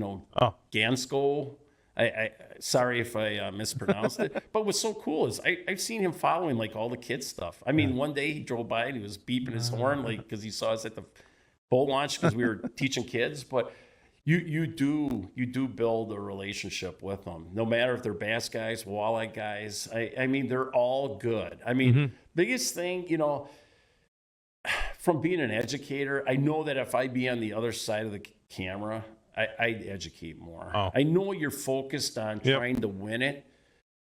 Gansko. I sorry if I mispronounced it, but what's so cool is I've seen him following like all the kids stuff. I mean, one day he drove by and he was beeping his horn like because he saw us at the boat launch because we were teaching kids. But you do build a relationship with them, no matter if they're bass guys, walleye guys. I mean, they're all good. I mean, biggest thing, from being an educator, I know that if I be on the other side of the camera, I educate more. Oh. I know you're focused on trying to win it,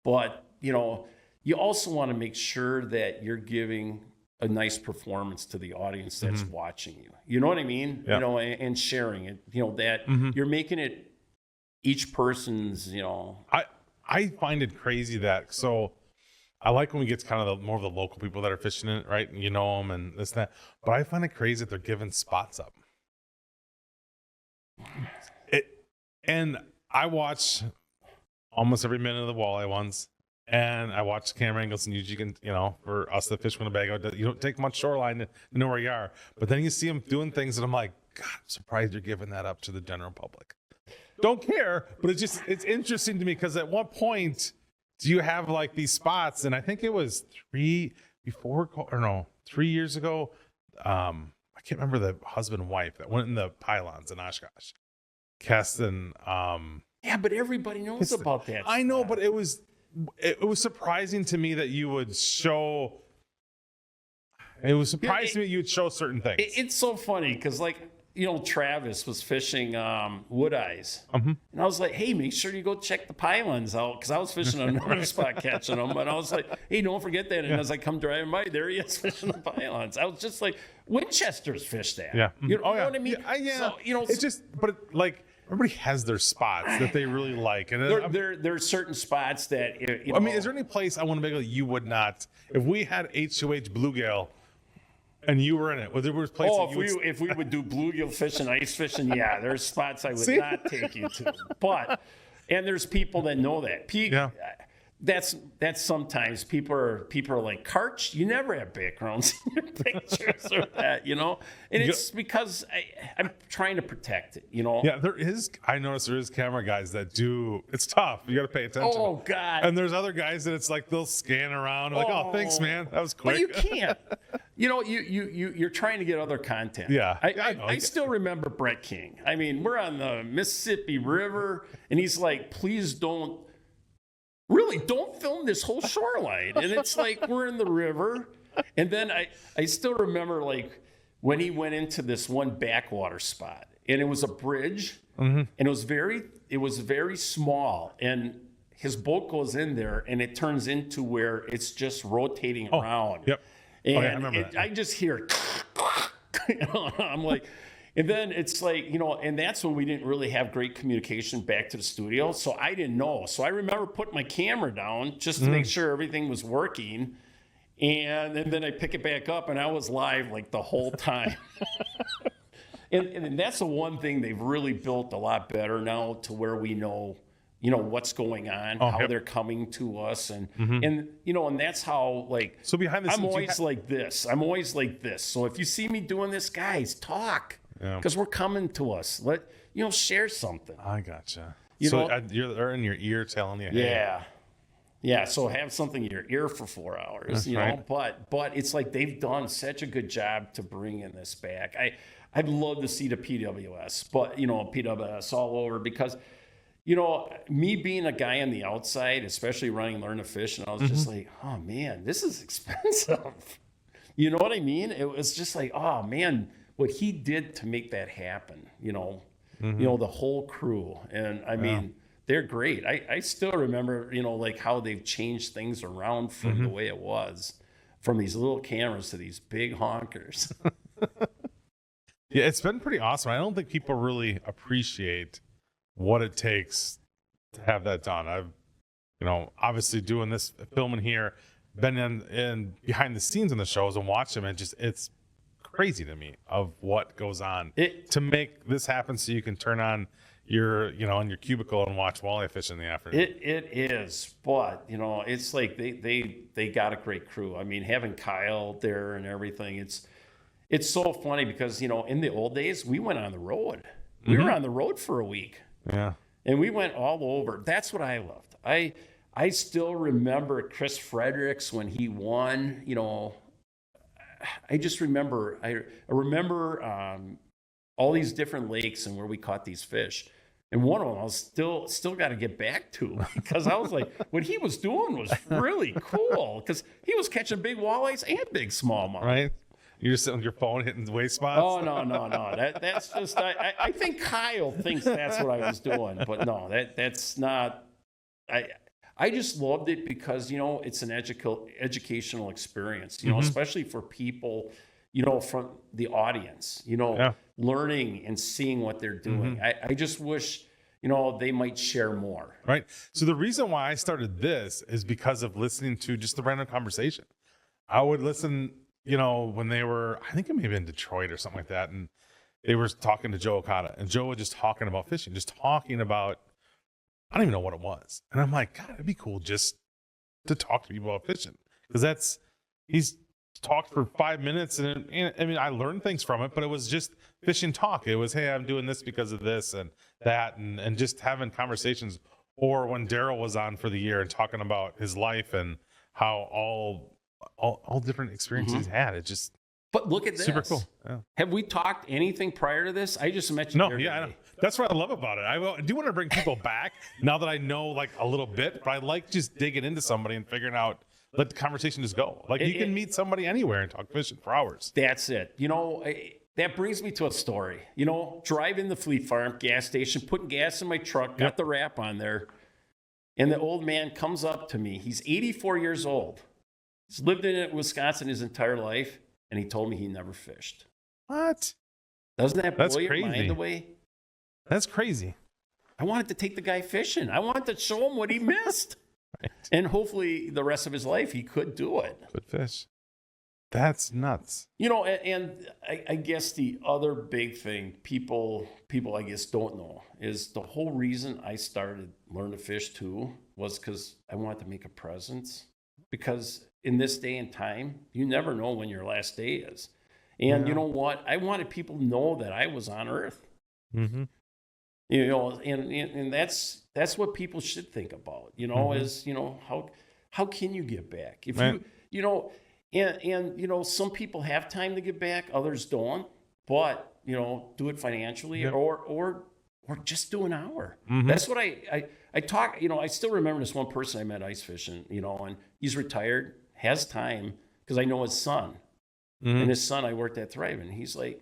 but you also want to make sure that you're giving a nice performance to the audience that's watching you. You know what I mean? Yep. And sharing it. That you're making it each person's.
I find it crazy that I like when we get to kind of more of the local people that are fishing it, right? And them and this and that. But I find it crazy that they're giving spots up. And I watch almost every minute of the walleye ones, and I watch the camera angles, and you can, for us that fish Winnebago, you don't take much shoreline to know where you are. But then you see them doing things, and I'm like, God, I'm surprised you're giving that up to the general public. Don't care, but it's interesting to me because at what point do you have like these spots? And I think it was 3 years ago. I can't remember the husband and wife that went in the pylons in Oshkosh. Casting,
yeah, but everybody knows about that.
I know, but it was surprising to me that you would show. It was surprising to me you would show certain things.
It's so funny because, like, Travis was fishing wood eyes, and I was like, "Hey, make sure you go check the pylons out," because I was fishing on another spot catching them, and I was like, "Hey, don't forget that." And as I come driving by, there he is fishing the pylons. I was just like, "Winchester's fished that."
Yeah,
you know what I mean?
Yeah. So, it's just, but everybody has their spots that they really like, and
there are certain spots that
I mean, is there any place I want to make that you would not? If we had H2H bluegill, and you were in it, there was places.
If we would do bluegill fishing, ice fishing, yeah, there's spots I would not take you to. But there's people that know that.
Yeah.
That's sometimes people are like, Karch, you never have backgrounds in your pictures or that, and it's because I'm trying to protect it,
Yeah, I noticed there is camera guys that do, it's tough. You got to pay attention.
Oh, God.
And there's other guys that it's like, they'll scan around, like, oh, thanks, man. That was quick.
But you can't. You're trying to get other content.
Yeah.
I still remember Brett King. I mean, we're on the Mississippi River, and he's like, please don't film this whole shoreline. And it's like, we're in the river. And then I still remember, like, when he went into this one backwater spot, and it was a bridge, and it was very small, and his boat goes in there, and it turns into where it's just rotating around.
Yep.
And
I remember that.
I just hear, I'm like, and then it's like, and that's when we didn't really have great communication back to the studio. So I didn't know. So I remember putting my camera down just to make sure everything was working. And then I pick it back up, and I was live like the whole time. and that's the one thing they've really built a lot better now, to where we know, what's going on, how they're coming to us. And that's how, like,
so behind the scenes,
I'm always like this. I'm always like this. So if you see me doing this, guys, talk. Because we're coming to us. Share something.
I gotcha. They're in your ear telling you, hey,
Yeah. Yeah, so have something in your ear for 4 hours,
That's
you know.
right.
But it's like they've done such a good job to bring in this back. I'd love to see the PWS, but PWS all over, because me being a guy on the outside, especially running Learn to Fish, and I was just like, oh man, this is expensive. You know what I mean? It was just like, oh man, what he did to make that happen. The whole crew, and I mean. They're great. I still remember, like how they've changed things around from the way it was, from these little cameras to these big honkers.
Yeah, it's been pretty awesome. I don't think people really appreciate what it takes to have that done. I've, obviously doing this, filming here, been in behind the scenes in the shows and watch them, and it's crazy to me of what goes on to make this happen so you can turn on your in your cubicle and watch walleye fish in the afternoon.
It is, but it's like they got a great crew. I mean, having Kyle there and everything, it's so funny because in the old days we went on the road. We were on the road for a week.
Yeah.
And we went all over. That's what I loved. I still remember Chris Fredericks when he won. I just remember. I remember all these different lakes and where we caught these fish. And one of them I was still got to get back to, because I was like, what he was doing was really cool, because he was catching big walleyes and big smallmouth.
Right. You're just sitting with your phone hitting waist spots.
Oh no. That's just I think Kyle thinks that's what I was doing, but no, that's not. I just loved it because it's an educational experience, especially for people, from the audience, learning and seeing what they're doing. I just wish, they might share more.
Right. So the reason why I started this is because of listening to just the random conversation. I would listen, when they were, I think it may have been Detroit or something like that, and they were talking to Joe Okada, and Joe was just talking about fishing, just talking about, I don't even know what it was. And I'm like, God, it'd be cool just to talk to people about fishing, because he's talked for 5 minutes, and I mean, I learned things from it, but it was just fishing talk. It was, hey, I'm doing this because of this and that, and just having conversations. Or when Daryl was on for the year and talking about his life and how all different experiences he's had. It just,
but look at this.
Super cool. Yeah.
Have we talked anything prior to this? I just mentioned.
No, yeah, I know. That's what I love about it. I do want to bring people back now that I know like a little bit, but I like just digging into somebody and figuring out, let the conversation just go. Like you can meet somebody anywhere and talk fishing for hours.
That's it. That brings me to a story. Driving the Fleet Farm gas station, putting gas in my truck, got the wrap on there, and the old man comes up to me. He's 84 years old. He's lived in Wisconsin his entire life, and he told me he never fished.
What?
Doesn't that blow your
crazy.
mind away?
That's crazy.
I wanted to take the guy fishing. I wanted to show him what he missed. Right. And hopefully the rest of his life he could do it.
Could fish. That's nuts.
And I guess the other big thing people I guess don't know is the whole reason I started Learn to Fish too was because I wanted to make a presence. Because in this day and time, you never know when your last day is. And you know what? I wanted people to know that I was on Earth. Mm-hmm. And that's what people should think about, is, how can you give back? If some people have time to give back, others don't, but, do it financially or just do an hour. Mm-hmm. That's what I talk, I still remember this one person I met ice fishing, and he's retired, has time, because I know his son. Mm-hmm. And his son, I worked at Thrive, and he's like,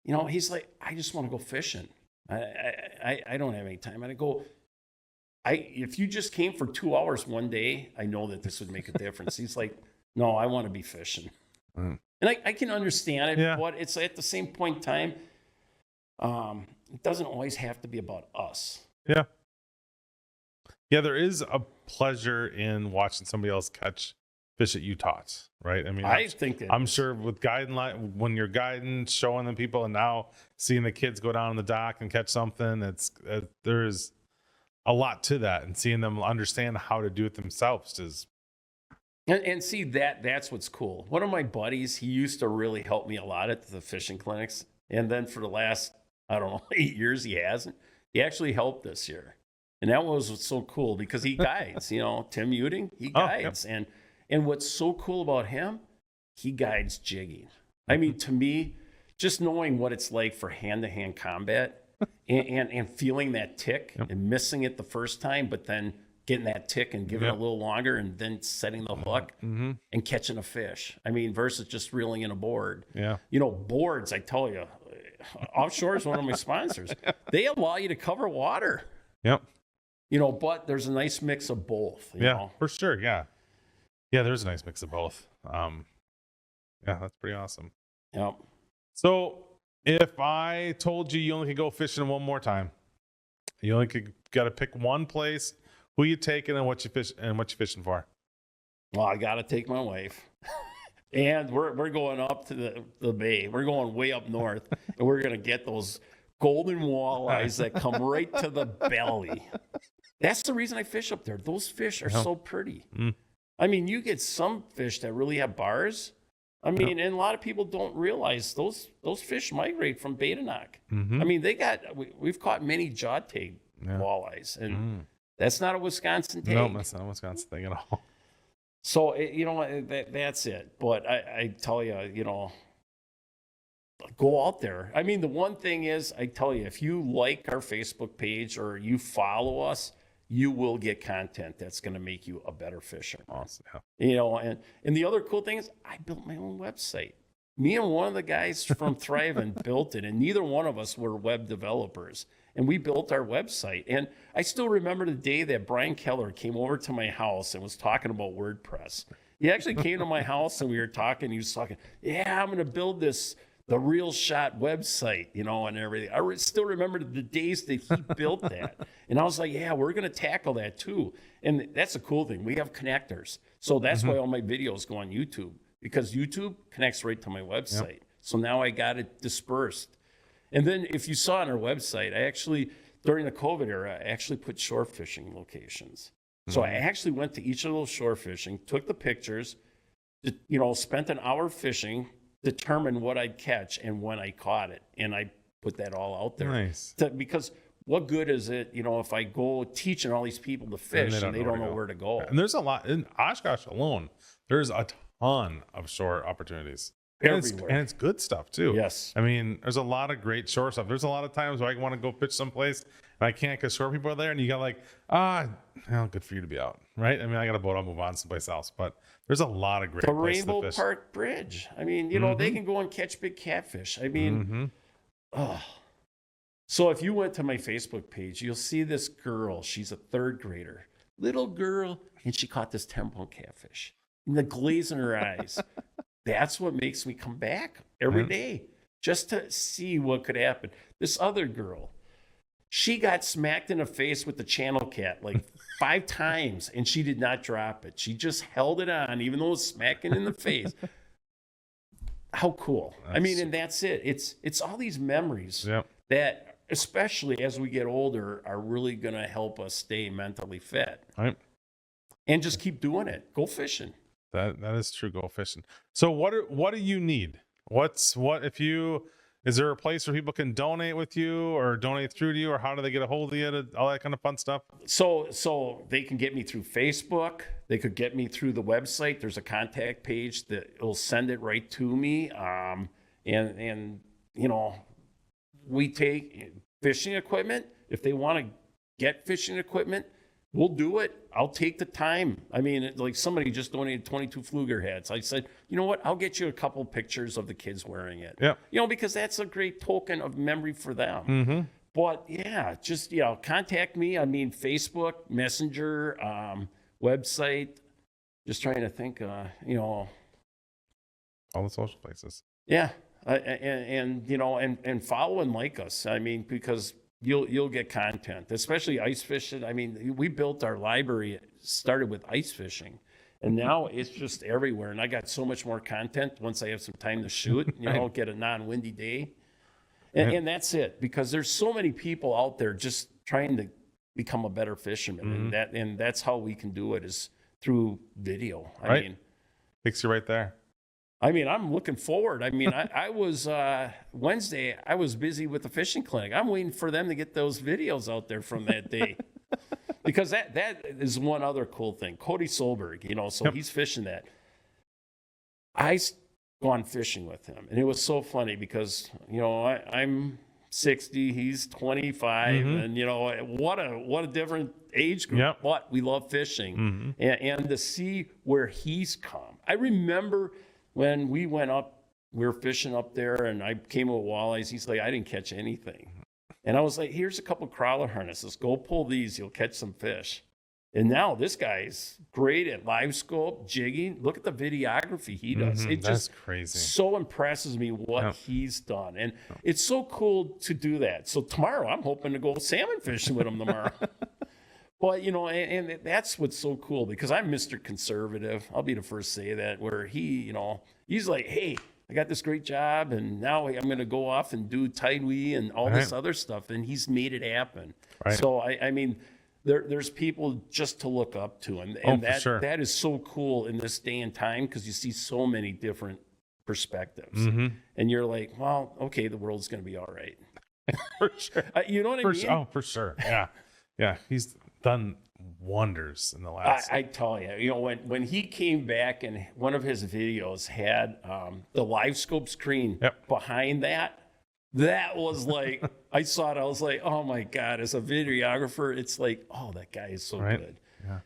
I just want to go fishing. I don't have any time. And I go, if you just came for 2 hours one day, I know that this would make a difference. He's like, no, I want to be fishing. Mm. And I can understand it, but it's at the same point in time, it doesn't always have to be about us.
Yeah. Yeah, there is a pleasure in watching somebody else catch fish that you taught, right? I mean, I'm sure with guiding, when you're guiding, showing them people, and now seeing the kids go down on the dock and catch something, there's a lot to that, and seeing them understand how to do it themselves is.
And see that's what's cool. One of my buddies, he used to really help me a lot at the fishing clinics, and then for the last 8 years he hasn't. He actually helped this year. And that was what's so cool because he guides, Tim Uding, he guides. And what's so cool about him, he guides jigging. I mean, to me, just knowing what it's like for hand-to-hand combat and feeling that tick and missing it the first time, but then getting that tick and giving it a little longer and then setting the hook and catching a fish. I mean, versus just reeling in a board.
Yeah.
Boards, I tell you, Offshore is one of my sponsors. They allow you to cover water.
Yep.
But there's a nice mix of both. You know?
For sure. Yeah. Yeah, there's a nice mix of both. Yeah, that's pretty awesome.
Yep.
So if I told you only could go fishing one more time, you only got to pick one place, who you taking and what you fishing for?
Well, I got to take my wife. And we're going up to the bay. We're going way up north, and we're going to get those golden walleyes that come right to the belly. That's the reason I fish up there. Those fish are so pretty. I mean, you get some fish that really have bars. I mean, and a lot of people don't realize those fish migrate from bay to knock. I mean, we've caught many jaw tag walleyes, and that's not a Wisconsin tag.
No, that's not a Wisconsin thing at all.
So, that's it. But I tell you, go out there. I mean, the one thing is, I tell you, if you like our Facebook page or you follow us, you will get content that's going to make you a better fisher.
Awesome. Yeah.
And the other cool thing is I built my own website. Me and one of the guys from Thrivent built it, and neither one of us were web developers. And we built our website. And I still remember the day that Brian Keller came over to my house and was talking about WordPress. He actually came to my house and we were talking. He was talking, yeah, I'm going to build the Real Shot website, and everything. I still remember the days that he built that. And I was like, yeah, we're going to tackle that too. And that's a cool thing. We have connectors. So that's why all my videos go on YouTube, because YouTube connects right to my website. Yep. So now I got it dispersed. And then if you saw on our website, I actually, during the COVID era, I actually put shore fishing locations. So I actually went to each of those shore fishing, took the pictures, spent an hour fishing, determined what I'd catch and when I caught it. And I put that all out there.
Nice.
Because what good is it, if I go teaching all these people to fish and they don't know where to go?
And there's a lot in Oshkosh alone. There's a ton of shore opportunities.
Everywhere.
And it's good stuff too.
Yes.
I mean, there's a lot of great shore stuff. There's a lot of times where I want to go fish someplace and I can't because shore people are there, and you got good for you to be out, right? I mean, I got a boat, I'll move on someplace else. But there's a lot of great places to fish.
The Rainbow Park Bridge. I mean, they can go and catch big catfish. I mean, So if you went to my Facebook page, you'll see this girl. She's a third grader, little girl, and she caught this 10-pound catfish. And the glaze in her eyes. That's what makes me come back every day, just to see what could happen. This other girl, she got smacked in the face with the channel cat like 5 times, and she did not drop it. She just held it on, even though it was smacking in the face. How cool. I mean, and that's it. It's all these memories that, especially as we get older, are really going to help us stay mentally fit.
Right.
And just keep doing it. Go fishing.
That is true. Go fishing. So what do you need? Is there a place where people can donate with you or donate through to you, or how do they get a hold of you? All that kind of fun stuff.
So they can get me through Facebook. They could get me through the website. There's a contact page that will send it right to me. We take fishing equipment. If they want to get fishing equipment, we'll do it. I'll take the time. I mean, like somebody just donated 22 Fluger hats. I said, you know what? I'll get you a couple pictures of the kids wearing it. Yeah. Because that's a great token of memory for them. Mm-hmm. But yeah, just, contact me. I mean, Facebook, Messenger, website. Just trying to think, all
the social places.
Yeah. And follow and like us. I mean, because you'll get content, especially ice fishing. I mean, we built our library, started with ice fishing, and now it's just everywhere. And I got so much more content once I have some time to shoot, get a non-windy day. And that's it, because there's so many people out there just trying to become a better fisherman. Mm-hmm. And that's how we can do it, is through video. I mean,
takes you right there.
I mean, I'm looking forward. I mean, I was Wednesday, I was busy with the fishing clinic. I'm waiting for them to get those videos out there from that day. Because that is one other cool thing. Cody Solberg, you know, so he's fishing that. Gone fishing with him, and it was so funny because, you know, I'm 60, he's 25, and you know, what a different age group.
Yep.
But we love fishing, and to see where he's come. I remember when we went up, we were fishing up there, and I came with walleyes. He's like, I didn't catch anything, and I was like, here's a couple crawler harnesses. Go pull these, you'll catch some fish. And now this guy's great at live scope, jigging. Look at the videography he does. It
That's
just
crazy.
so impresses me what he's done. And it's so cool to do that. So tomorrow I'm hoping to go salmon fishing with him tomorrow. But, you know, and that's what's so cool because I'm Mr. Conservative. I'll be the first to say that, where he, you know, he's like, hey, I got this great job and now I'm going to go off and do Tidewee and all this other stuff. And he's made it happen.
Right.
So, I mean, there's people just to look up to, and that is so cool in this day and time because you see so many different perspectives, and you're like, well, okay, the world's going to be all right.
For sure.
You know what I mean?
Oh, for sure. Yeah. He's done wonders in the last.
I tell you, you know, when he came back and one of his videos had the live scope screen behind that. That was like, I saw it, I was like, oh my God, as a videographer, it's like, oh, that guy is so good.
Yeah.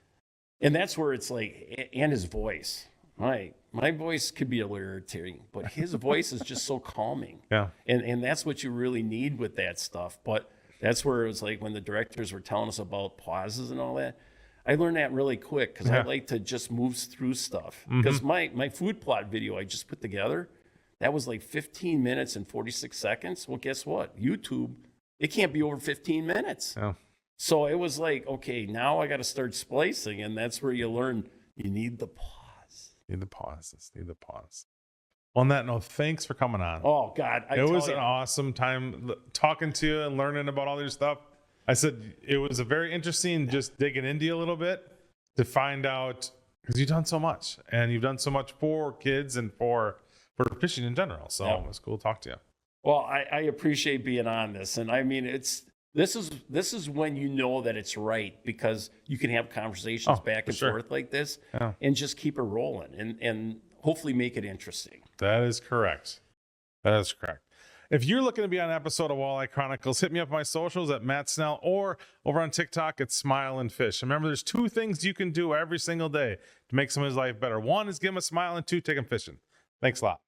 And that's where it's like, and his voice. My voice could be a little irritating, but his voice is just so calming.
Yeah.
And that's what you really need with that stuff. But that's where it was like when the directors were telling us about pauses and all that, I learned that really quick because I like to just move through stuff. Because my food plot video I just put together, that was like 15 minutes and 46 seconds. Well, guess what? YouTube, it can't be over 15 minutes.
Oh.
So it was like, okay, now I got to start splicing. And that's where you learn you need the pause.
Need the pause. On that note, thanks for coming on.
Oh, God.
It was an awesome time talking to you and learning about all your stuff. I said it was a very interesting just digging into you a little bit to find out, because you've done so much. And you've done so much for kids and for fishing in general. So it was cool to talk to you.
Well, I appreciate being on this. And I mean, this is when you know that it's right, because you can have conversations back and forth like this and just keep it rolling and hopefully make it interesting.
That is correct. If you're looking to be on an episode of Walleye Chronicles, hit me up on my socials at Matt Snell or over on TikTok at Smile and Fish. Remember, there's 2 things you can do every single day to make someone's life better. 1 is give them a smile, and 2, take them fishing. Thanks a lot.